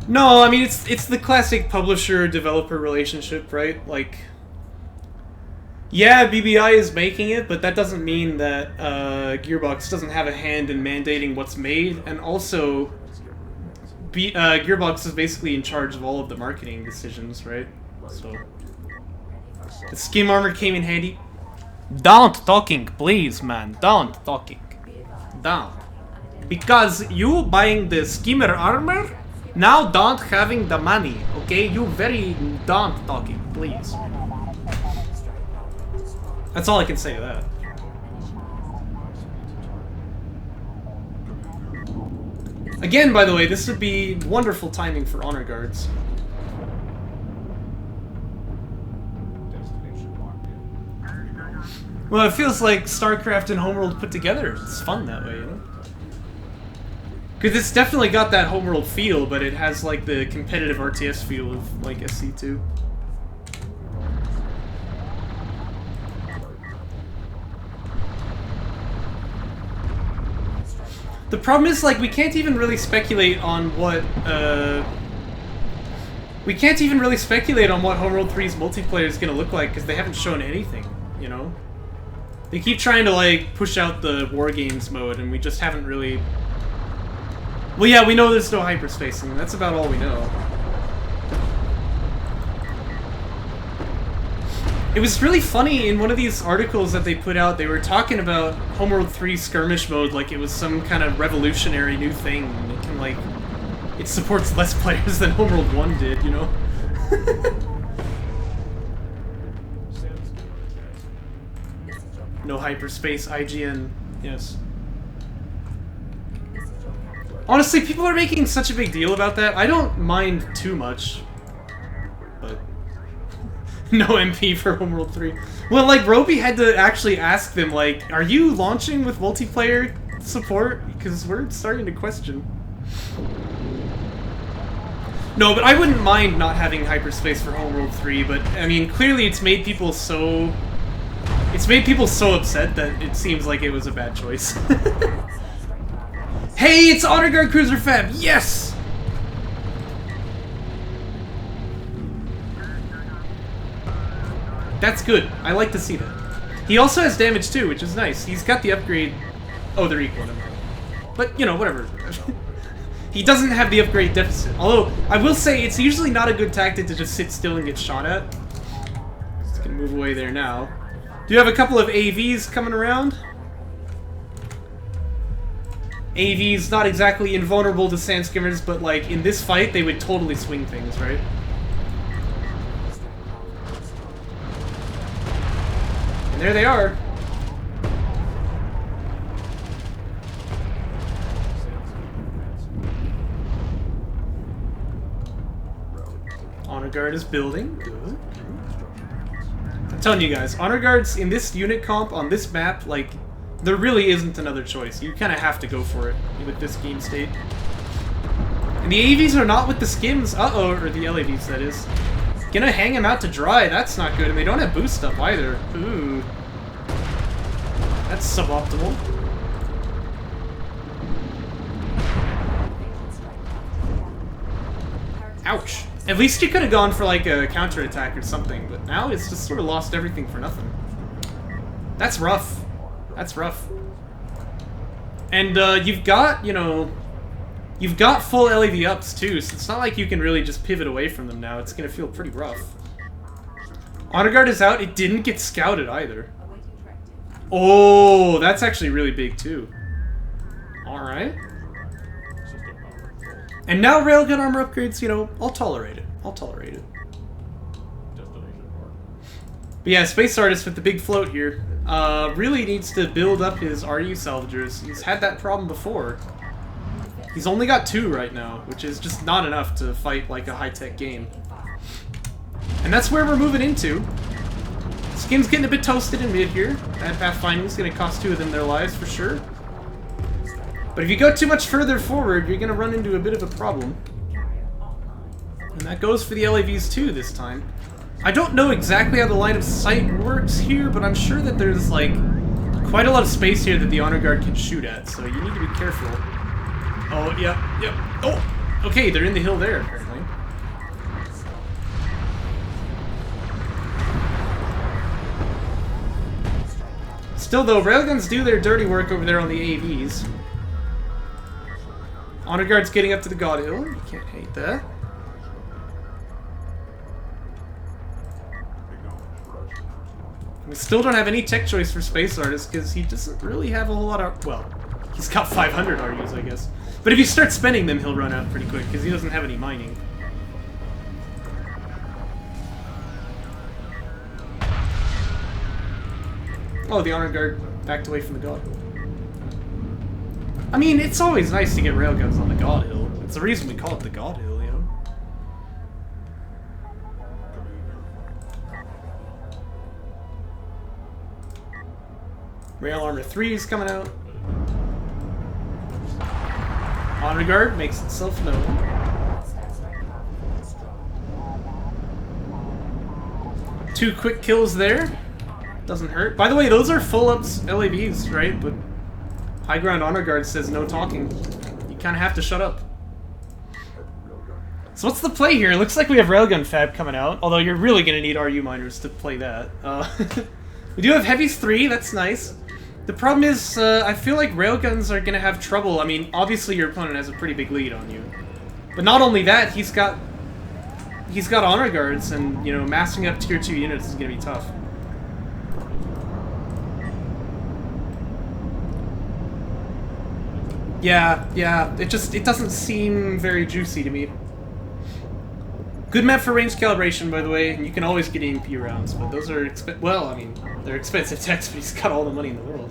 No, I mean, it's the classic publisher-developer relationship, right? Like, yeah, BBI is making it, but that doesn't mean that Gearbox doesn't have a hand in mandating what's made, and also, Gearbox is basically in charge of all of the marketing decisions, right? So, the skim armor came in handy. Don't talking, please, man. Don't talking. Don't. Because you buying the skimmer armor, now don't having the money, okay? You very don't talking, please. That's all I can say to that. Again, by the way, this would be wonderful timing for honor guards. Well, it feels like StarCraft and Homeworld put together. It's fun that way, you know? Because it's definitely got that Homeworld feel, but it has, like, the competitive RTS feel of, like, SC2. The problem is, like, we can't even really speculate on what, we can't even really speculate on what Homeworld 3's multiplayer is gonna look like, because they haven't shown anything, you know? They keep trying to, like, push out the War Games mode, and we just haven't really... Well, yeah, we know there's no hyperspacing. That's about all we know. It was really funny in one of these articles that they put out, they were talking about Homeworld 3 skirmish mode like it was some kind of revolutionary new thing. And it can, like, it supports less players than Homeworld 1 did, you know? No hyperspace, IGN, yes. Honestly, people are making such a big deal about that. I don't mind too much. But... no MP for Homeworld 3. Well, like, Roby had to actually ask them, like, are you launching with multiplayer support? Because we're starting to question. No, but I wouldn't mind not having hyperspace for Homeworld 3, but, I mean, clearly it's made people so... It's made people so upset that it seems like it was a bad choice. Hey, it's Honor Guard Cruiser Fab! Yes! That's good. I like to see that. He also has damage too, which is nice. He's got the upgrade... Oh, they're equal. But, you know, whatever. He doesn't have the upgrade deficit. Although, I will say, it's usually not a good tactic to just sit still and get shot at. Just gonna move away there now. Do you have a couple of AVs coming around? AVs, not exactly invulnerable to sand skimmers, but like in this fight, they would totally swing things, right? And there they are. Honor Guard is building. Good. I'm telling you guys, Honor Guards in this unit comp on this map, like, there really isn't another choice. You kind of have to go for it with this game state. And the AVs are not with the skims. Uh-oh, or the LAVs, that is. Gonna hang them out to dry. That's not good. And they don't have boost up either. Ooh. That's suboptimal. Ouch. At least you could have gone for like a counterattack or something, but now it's just sort of lost everything for nothing. That's rough. That's rough. And you've got, you know, you've got full LAV ups too, so it's not like you can really just pivot away from them now. It's gonna feel pretty rough. Honor Guard is out. It didn't get scouted either. Oh, that's actually really big too. Alright. And now railgun armor upgrades, you know, I'll tolerate it. I'll tolerate it. But yeah, SpaceArtist with the big float here really needs to build up his RU salvagers. He's had that problem before. He's only got 2 right now, which is just not enough to fight like a high-tech game. And that's where we're moving into. Skin's getting a bit toasted in mid here. That pathfinding is going to cost 2 of them their lives for sure. But if you go too much further forward, you're going to run into a bit of a problem. And that goes for the LAVs too this time. I don't know exactly how the line of sight works here, but I'm sure that there's, like, quite a lot of space here that the honor guard can shoot at, so you need to be careful. Oh, yep. Oh, okay, they're in the hill there, apparently. Still, though, railguns do their dirty work over there on the AVs. Honor guard's getting up to the God Hill. You can't hate that. We still don't have any tech choice for SpaceArtist because he doesn't really have a whole lot of... Well, he's got 500 RUs, I guess. But if you start spending them, he'll run out pretty quick because he doesn't have any mining. Oh, the honor guard backed away from the God. I mean, it's always nice to get railguns on the God Hill. It's the reason we call it the God Hill, you know? Rail Armor 3 is coming out. Honor Guard makes itself known. Two quick kills there. Doesn't hurt. By the way, those are full-ups LAVs, right? But High Ground Honor Guard says no talking. You kind of have to shut up. So what's the play here? It looks like we have Railgun Fab coming out, although you're really going to need RU miners to play that. We do have Heavies 3, that's nice. The problem is, I feel like Railguns are going to have trouble. I mean, obviously your opponent has a pretty big lead on you. But not only that, he's got Honor Guards, and, you know, massing up Tier 2 units is going to be tough. Yeah, it doesn't seem very juicy to me. Good map for range calibration, by the way, and you can always get EMP rounds, but those are well, I mean, they're expensive techs, but he's got all the money in the world.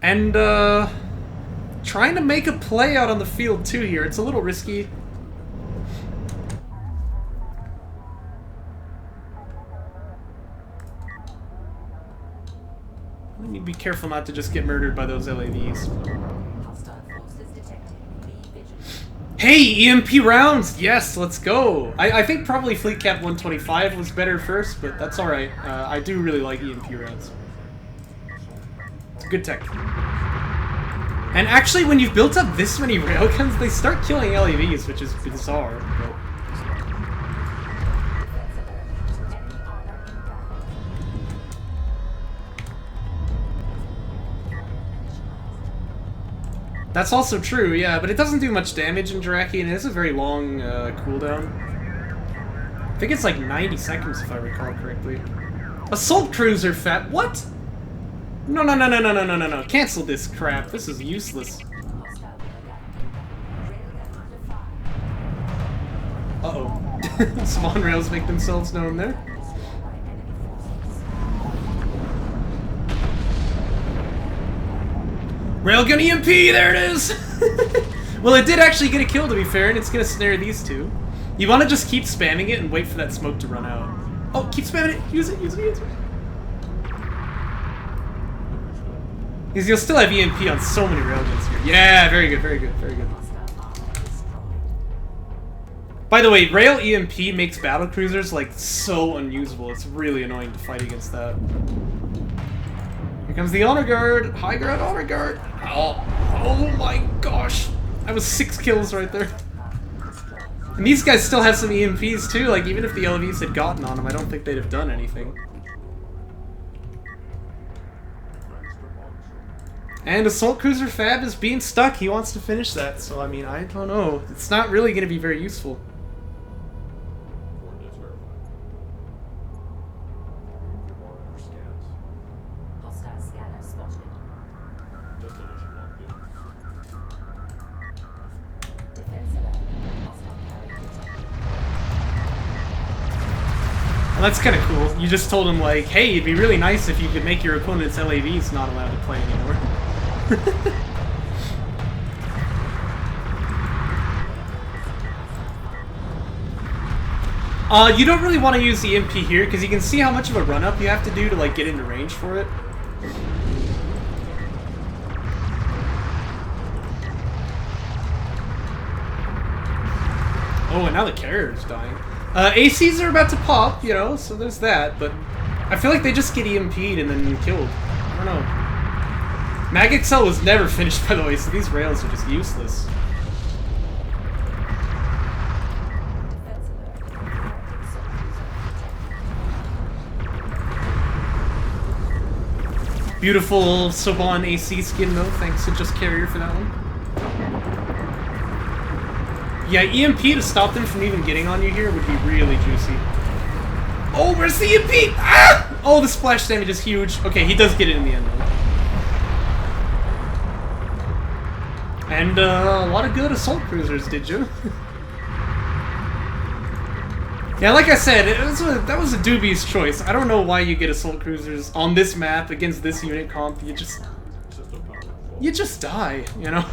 And, trying to make a play out on the field, too, here. It's a little risky. I need to be careful not to just get murdered by those LAVs. Hey, EMP rounds! Yes, let's go! I think probably Fleet Cap 125 was better first, but that's alright. I do really like EMP rounds. It's a good tech. And actually, when you've built up this many railguns, they start killing LAVs, which is bizarre. But... That's also true, yeah, but it doesn't do much damage in Jaraci, and it has a very long cooldown. I think it's like 90 seconds, if I recall correctly. Assault Cruiser Fat. What? No. Cancel this crap. This is useless. Uh-oh. Spawn rails make themselves known there. Railgun EMP, there it is! Well, it did actually get a kill, to be fair, and it's gonna snare these two. You want to just keep spamming it and wait for that smoke to run out. Oh, keep spamming it! Use it! Because you'll still have EMP on so many railguns here. Yeah, very good. By the way, rail EMP makes battlecruisers, like, so unusable. It's really annoying to fight against that. Here comes the Honor Guard! High Ground Honor Guard! Oh my gosh! That was 6 kills right there. And these guys still have some EMPs too, like even if the LVs had gotten on them, I don't think they'd have done anything. And Assault Cruiser Fab is being stuck, he wants to finish that, so I mean, I don't know. It's not really going to be very useful. Well, that's kind of cool. You just told him, like, hey, it'd be really nice if you could make your opponent's LAVs not allowed to play anymore. You don't really want to use the EMP here, because you can see how much of a run-up you have to do to, like, get into range for it. Oh, and now the carrier's dying. ACs are about to pop, you know, so there's that, but I feel like they just get EMP'd and then killed. I don't know. Mag XL was never finished, by the way, so these rails are just useless. Beautiful Soban AC skin though, thanks to Just Carrier for that one. Yeah, EMP to stop them from even getting on you here would be really juicy. Oh, where's the EMP? Ah! Oh, the splash damage is huge. Okay, he does get it in the end though. And a lot of good assault cruisers, did you? Yeah, like I said, that was a dubious choice. I don't know why you get assault cruisers on this map against this unit comp. You just die, you know?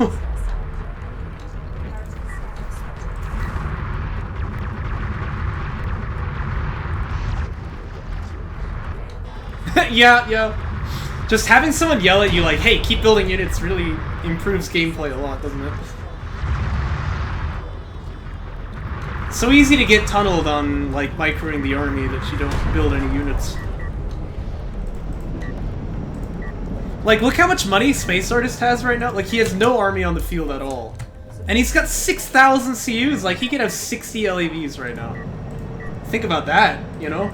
yeah. Just having someone yell at you like, hey, keep building units really improves gameplay a lot, doesn't it? So easy to get tunneled on, like, microing the army that you don't build any units. Like, look how much money SpaceArtist has right now. Like, he has no army on the field at all. And he's got 6,000 CUs. Like, he could have 60 LAVs right now. Think about that, you know?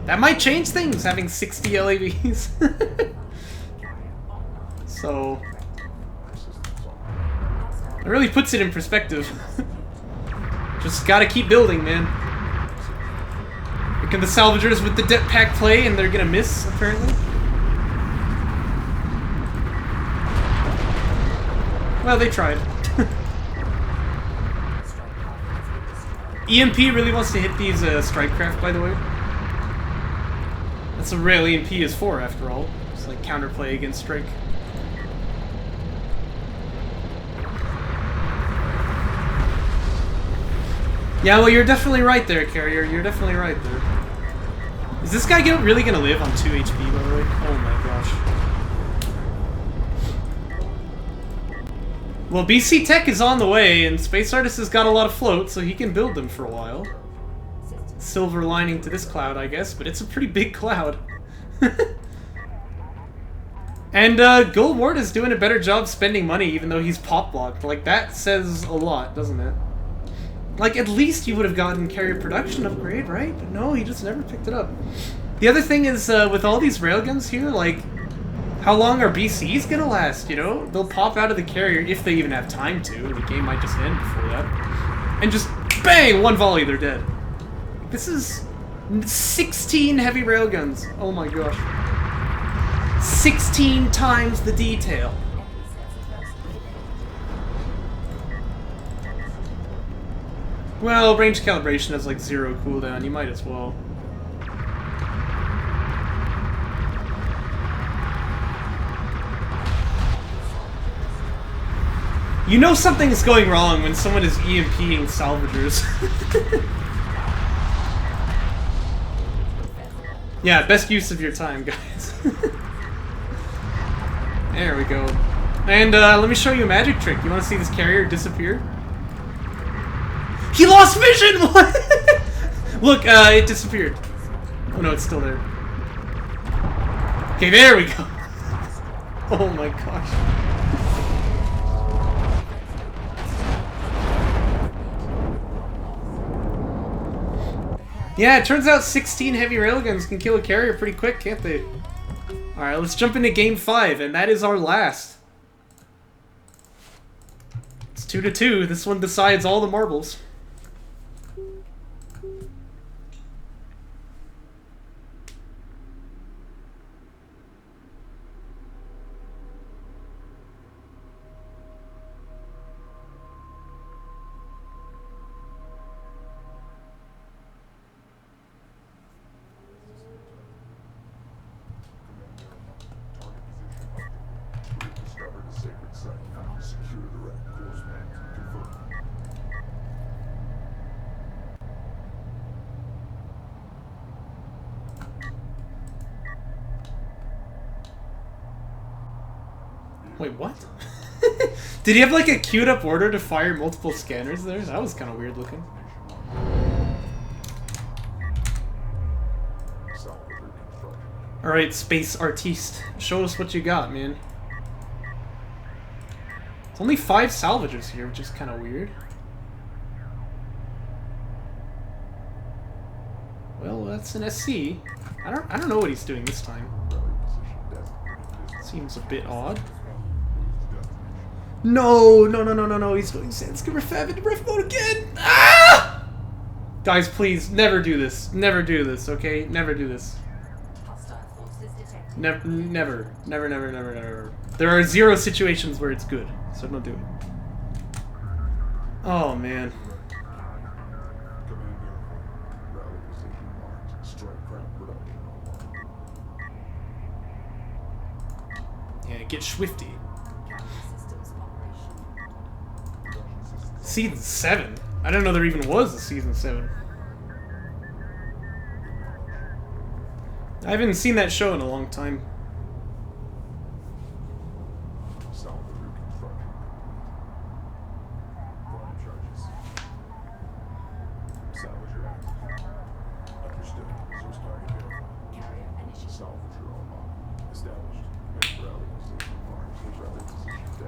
That might change things, having 60 LAVs. So... it really puts it in perspective. Just gotta keep building, man. Look at the salvagers with the jetpack play, and they're gonna miss, apparently. Well, they tried. EMP really wants to hit these strikecraft, by the way. That's what rail EMP is for, after all. It's like counterplay against strike. Yeah, well, you're definitely right there, Carrier. You're definitely right there. Is this guy really gonna live on 2 HP, by the way? Oh my gosh. Well, BC Tech is on the way, and SpaceArtist has got a lot of float, so he can build them for a while. Silver lining to this cloud, I guess, but it's a pretty big cloud. And Gold Ward is doing a better job spending money, even though he's pop-blocked. Like, that says a lot, doesn't it? Like, at least you would have gotten carrier production upgrade, right? But no, he just never picked it up. The other thing is, with all these railguns here, like, how long are BCs gonna last, you know? They'll pop out of the carrier if they even have time to. The game might just end before that. And just, bang! One volley, they're dead. This is 16 heavy railguns. Oh my gosh. 16 times the detail. Well, range calibration has like 0 cooldown, you might as well. You know something is going wrong when someone is EMPing salvagers. Yeah, best use of your time, guys. There we go. And let me show you a magic trick. You want to see this carrier disappear? He lost vision! What? Look, it disappeared. Oh no, it's still there. Okay, there we go. Oh my gosh. Yeah, it turns out 16 heavy railguns can kill a carrier pretty quick, can't they? Alright, let's jump into game 5, and that is our last. It's 2-2. This one decides all the marbles. Wait, what? Did he have like a queued up order to fire multiple scanners there? That was kind of weird looking. Alright, SpaceArtist. Show us what you got, man. It's only 5 salvagers here, which is kind of weird. Well, that's an SC. I don't know what he's doing this time. Seems a bit odd. No, he's doing Sandskewer Fab into Rift Mode again! Ah! Guys, please, never do this. Never do this, okay? Never do this. Never. There are 0 situations where it's good, so don't do it. Oh, man. Yeah, get swifty. Season 7? I didn't know there even was a Season 7. I haven't seen that show in a long time.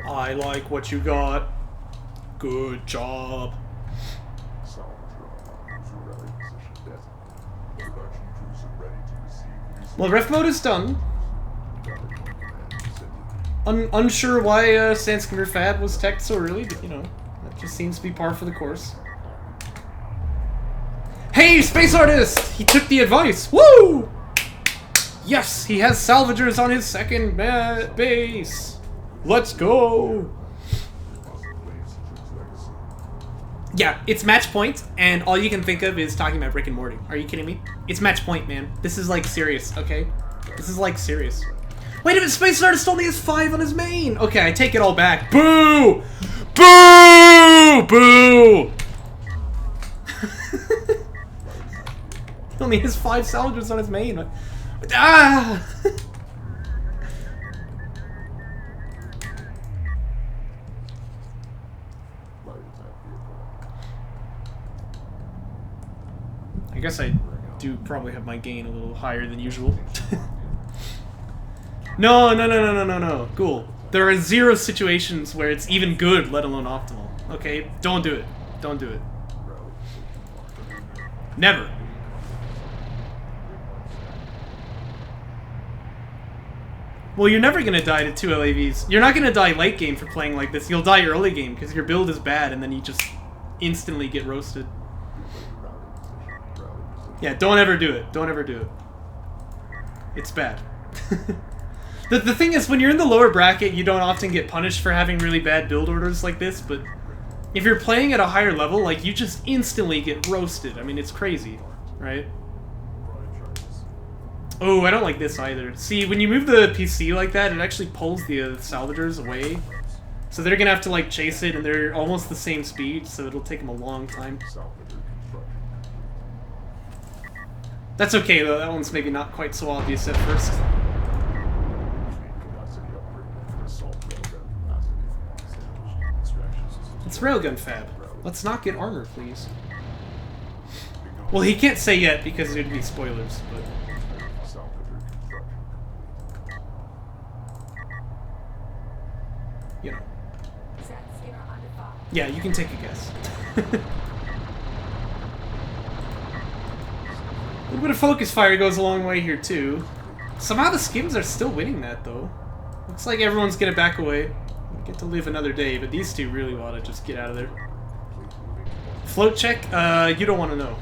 I like what you got. Good job. Well, Ref Mode is done. Unsure why Sandskewer Fab was teched so early, but you know, that just seems to be par for the course. Hey, SpaceArtist! He took the advice! Woo! Yes, he has salvagers on his second base! Let's go! Yeah, it's match point, and all you can think of is talking about Rick and Morty. Are you kidding me? It's match point, man. This is like serious, okay? This is like serious. Wait a minute, SpaceArtist only has 5 on his main! Okay, I take it all back. Boo! Boo! Boo! He only has 5 salvagers on his main. Ah! I guess I do probably have my gain a little higher than usual. No. Cool. There are 0 situations where it's even good, let alone optimal. Okay? Don't do it. Don't do it. Never. Well, you're never gonna die to 2 LAVs. You're not gonna die late game for playing like this. You'll die early game because your build is bad and then you just instantly get roasted. Yeah, don't ever do it. Don't ever do it. It's bad. The thing is, when you're in the lower bracket, you don't often get punished for having really bad build orders like this, but if you're playing at a higher level, like, you just instantly get roasted. I mean, it's crazy, right? Oh, I don't like this either. See, when you move the PC like that, it actually pulls the salvagers away. So they're gonna have to, like, chase it, and they're almost the same speed, so it'll take them a long time. That's okay, though. That one's maybe not quite so obvious at first. It's Railgun Fab. Let's not get armor, please. Well, he can't say yet because it would be spoilers, but... you know. Yeah, you can take a guess. A little bit of focus fire goes a long way here, too. Somehow the skims are still winning that, though. Looks like everyone's gonna back away. We get to live another day, but these two really want to just get out of there. Float check? You don't want to know.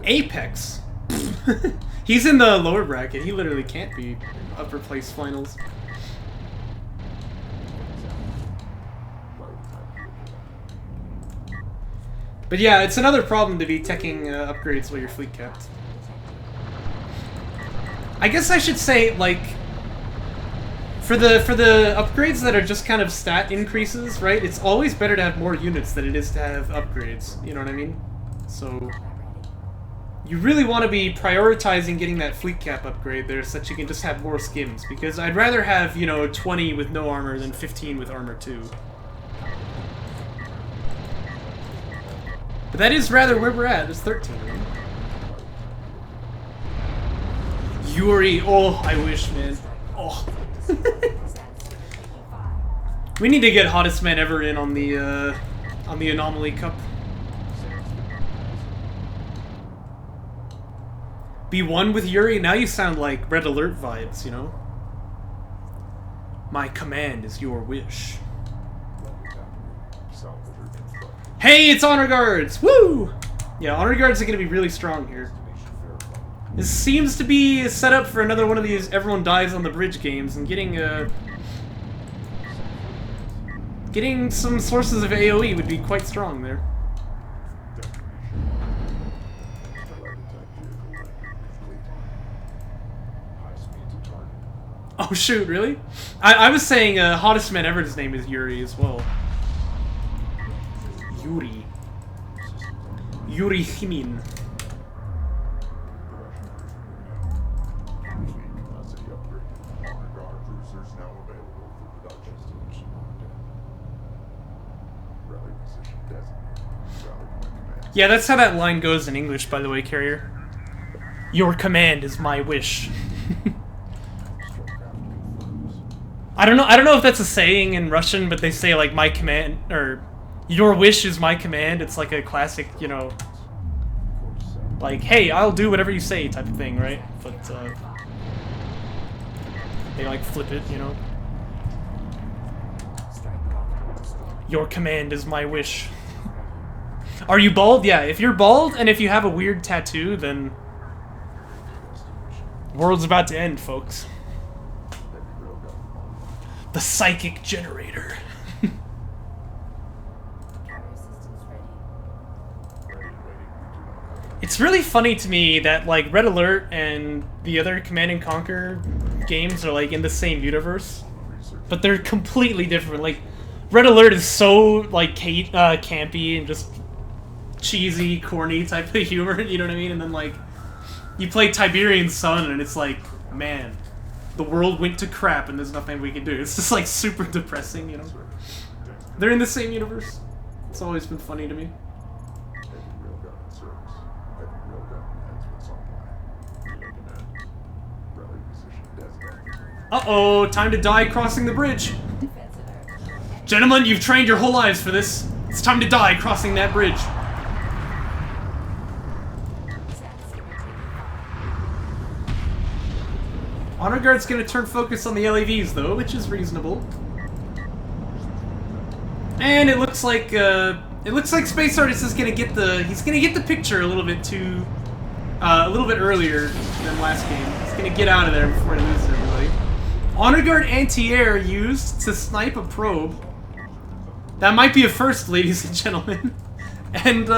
Apex? He's in the lower bracket. He literally can't be upper place finals. But yeah, it's another problem to be teching upgrades while you're fleet capped. I guess I should say, like, for the upgrades that are just kind of stat increases, right? It's always better to have more units than it is to have upgrades. You know what I mean? So You really want to be prioritizing getting that fleet cap upgrade there so that you can just have more skims. Because I'd rather have, you know, 20 with no armor than 15 with armor too. But that is rather where we're at. It's 13, right? Yuri, oh, I wish, man. Oh. We need to get hottest man ever in on the Anomaly Cup. Be one with Yuri? Now you sound like Red Alert vibes, you know? My command is your wish. Hey, it's Honor Guards! Woo! Yeah, Honor Guards are gonna be really strong here. This seems to be set up for another one of these everyone dies on the bridge games, and getting some sources of AoE would be quite strong there. Oh shoot, really? I was saying hottest man ever, his name is Yuri as well. Yuri. Yuri Himin. Yeah, that's how that line goes in English, by the way, Carrier. Your command is my wish. I don't know if that's a saying in Russian, but they say like my command or your wish is my command. It's like a classic, you know, like hey, I'll do whatever you say type of thing, right? But they like flip it, you know. Your command is my wish. Are you bald? Yeah, if you're bald and if you have a weird tattoo, then world's about to end, folks. The psychic generator. It's really funny to me that like Red Alert and the other Command and Conquer games are like in the same universe, but they're completely different. Like Red Alert is so like campy and just cheesy, corny type of humor, you know what I mean? And then like you play Tiberian Sun and it's like, man, the world went to crap and there's nothing we can do. It's just like super depressing, you know? They're in the same universe. It's always been funny to me. Uh-oh, time to die crossing the bridge. Gentlemen, you've trained your whole lives for this. It's time to die crossing that bridge. Honor Guard's gonna turn focus on the LAVs though, which is reasonable. And it looks like SpaceArtist is gonna get the picture a little bit earlier than last game. He's gonna get out of there before he loses everybody. Honor Guard anti-air used to snipe a probe. That might be a first, ladies and gentlemen. And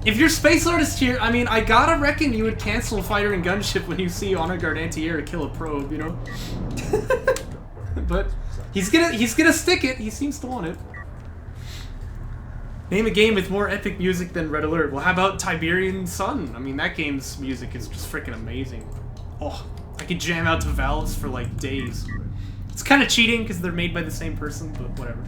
if you're SpaceArtist here, I mean, I gotta reckon you would cancel Fighter and Gunship when you see Honor Guard anti-air kill a probe, you know? But he's gonna stick it. He seems to want it. Name a game with more epic music than Red Alert. Well, how about Tiberian Sun? I mean, that game's music is just freaking amazing. Oh, I could jam out to Valves for like days. It's kind of cheating because they're made by the same person, but whatever.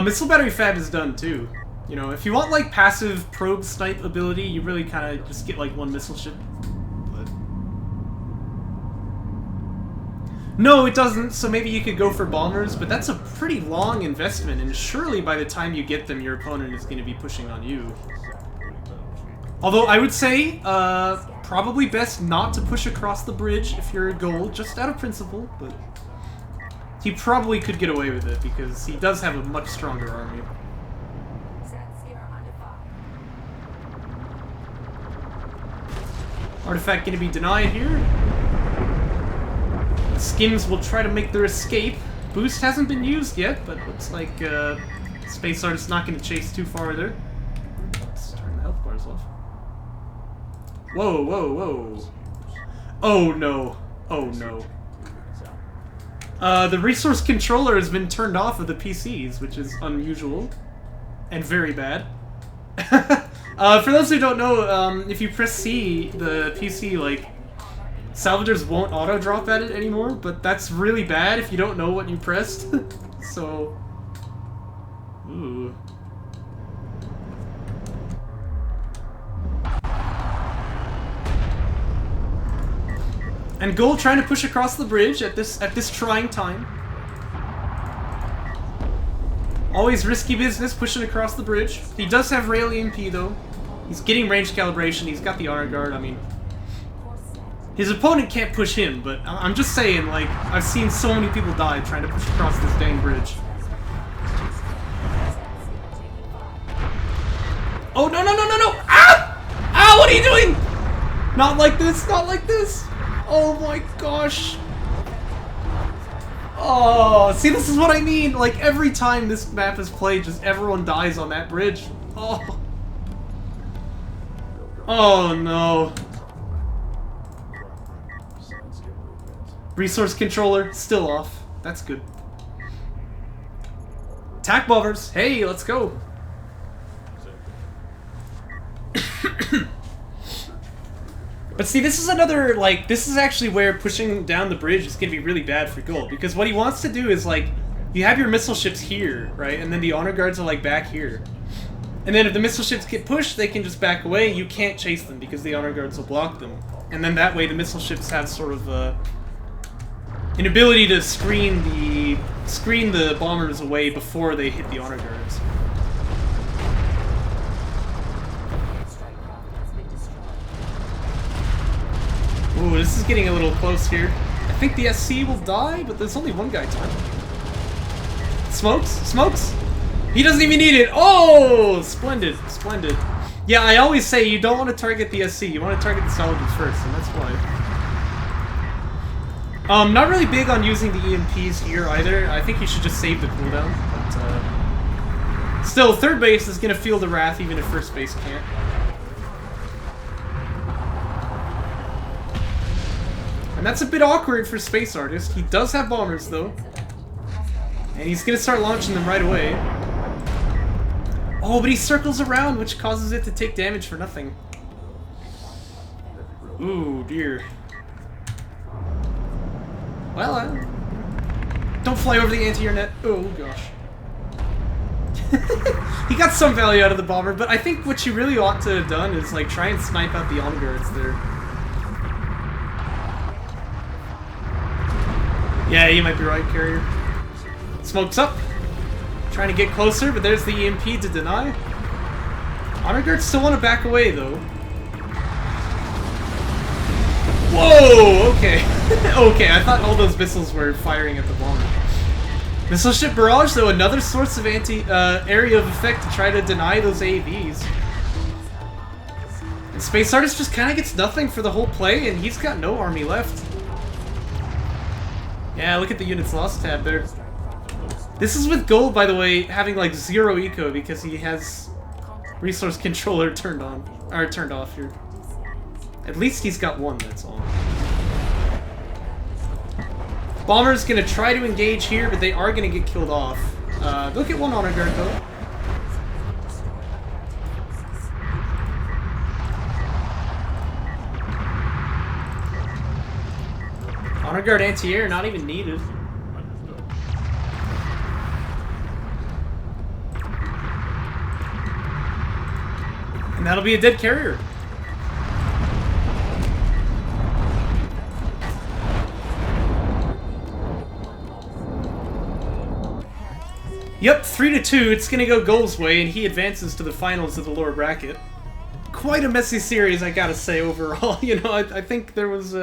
Missile Battery Fab is done too. You know, if you want like passive probe snipe ability, you really kind of just get like one missile ship. But no, it doesn't. So maybe you could go for bombers, but that's a pretty long investment, and surely by the time you get them, your opponent is going to be pushing on you. Although I would say, probably best not to push across the bridge if you're a goal, just out of principle, but he probably could get away with it because he does have a much stronger army. Artifact gonna be denied here. The Skims will try to make their escape. Boost hasn't been used yet, but looks like SpaceArtist not gonna chase too far there. Let's turn the health bars off. Whoa, whoa, whoa. Oh no. Oh no. The resource controller has been turned off of the PCs, which is unusual and very bad. For those who don't know, if you press C, the PC, like, salvagers won't auto-drop at it anymore, but that's really bad if you don't know what you pressed. So... Ooh. And Gold trying to push across the bridge at this trying time. Always risky business pushing across the bridge. He does have rail EMP though. He's getting range calibration. He's got the honor guard. I mean, his opponent can't push him, but I'm just saying, like, I've seen so many people die trying to push across this dang bridge. Oh, no, no, no, no, no! Ah! Ah, what are you doing? Not like this, not like this! Oh my gosh. Oh, see, this is what I mean. Like, every time this map is played, just everyone dies on that bridge. Oh. Oh no. Resource controller, still off. That's good. Attack bombers. Hey, let's go. But see, this is another, like, this is actually where pushing down the bridge is going to be really bad for Gold. Because what he wants to do is, like, you have your missile ships here, right? And then the honor guards are, like, back here. And then if the missile ships get pushed, they can just back away. You can't chase them because the honor guards will block them. And then that way the missile ships have sort of an ability to screen the bombers away before they hit the honor guards. Ooh, this is getting a little close here. I think the SC will die, but there's only one guy targeting. Smokes? Smokes? He doesn't even need it! Oh! Splendid, splendid. Yeah, I always say you don't want to target the SC, you want to target the salvagers first, and that's why. Not really big on using the EMPs here either. I think you should just save the cooldown. But, still, third base is going to feel the wrath even if first base can't. And that's a bit awkward for SpaceArtist. He does have bombers, though. And he's going to start launching them right away. Oh, but he circles around, which causes it to take damage for nothing. Ooh, dear. Well, don't fly over the anti-air net. Oh, gosh. He got some value out of the bomber, but I think what you really ought to have done is, like, try and snipe out the honor guards there. Yeah, you might be right, Carrier. Smoke's up. Trying to get closer, but there's the EMP to deny. Honor guards still want to back away, though. Whoa, okay. Okay, I thought all those missiles were firing at the bomber. Missile ship barrage, though, another source of area of effect to try to deny those AVs. And SpaceArtist just kind of gets nothing for the whole play, and he's got no army left. Yeah, look at the units lost tab there. This is with Gold, by the way, having like 0 eco because he has resource controller turned on, or turned off here. At least he's got one, that's all. Bomber's gonna try to engage here, but they are gonna get killed off. They'll get one honor guard though. Honor guard anti-air, not even needed. And that'll be a dead carrier. Yep, 3-2. It's gonna go Gold's way, and he advances to the finals of the lower bracket. Quite a messy series, I gotta say. Overall, you know, I think there was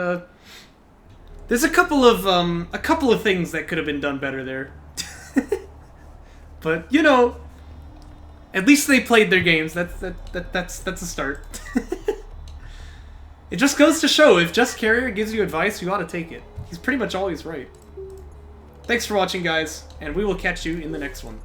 there's a couple of things that could have been done better there. But you know, at least they played their games. That's a start. It just goes to show, if Just Carrier gives you advice, you ought to take it. He's pretty much always right. Thanks for watching, guys, and we will catch you in the next one.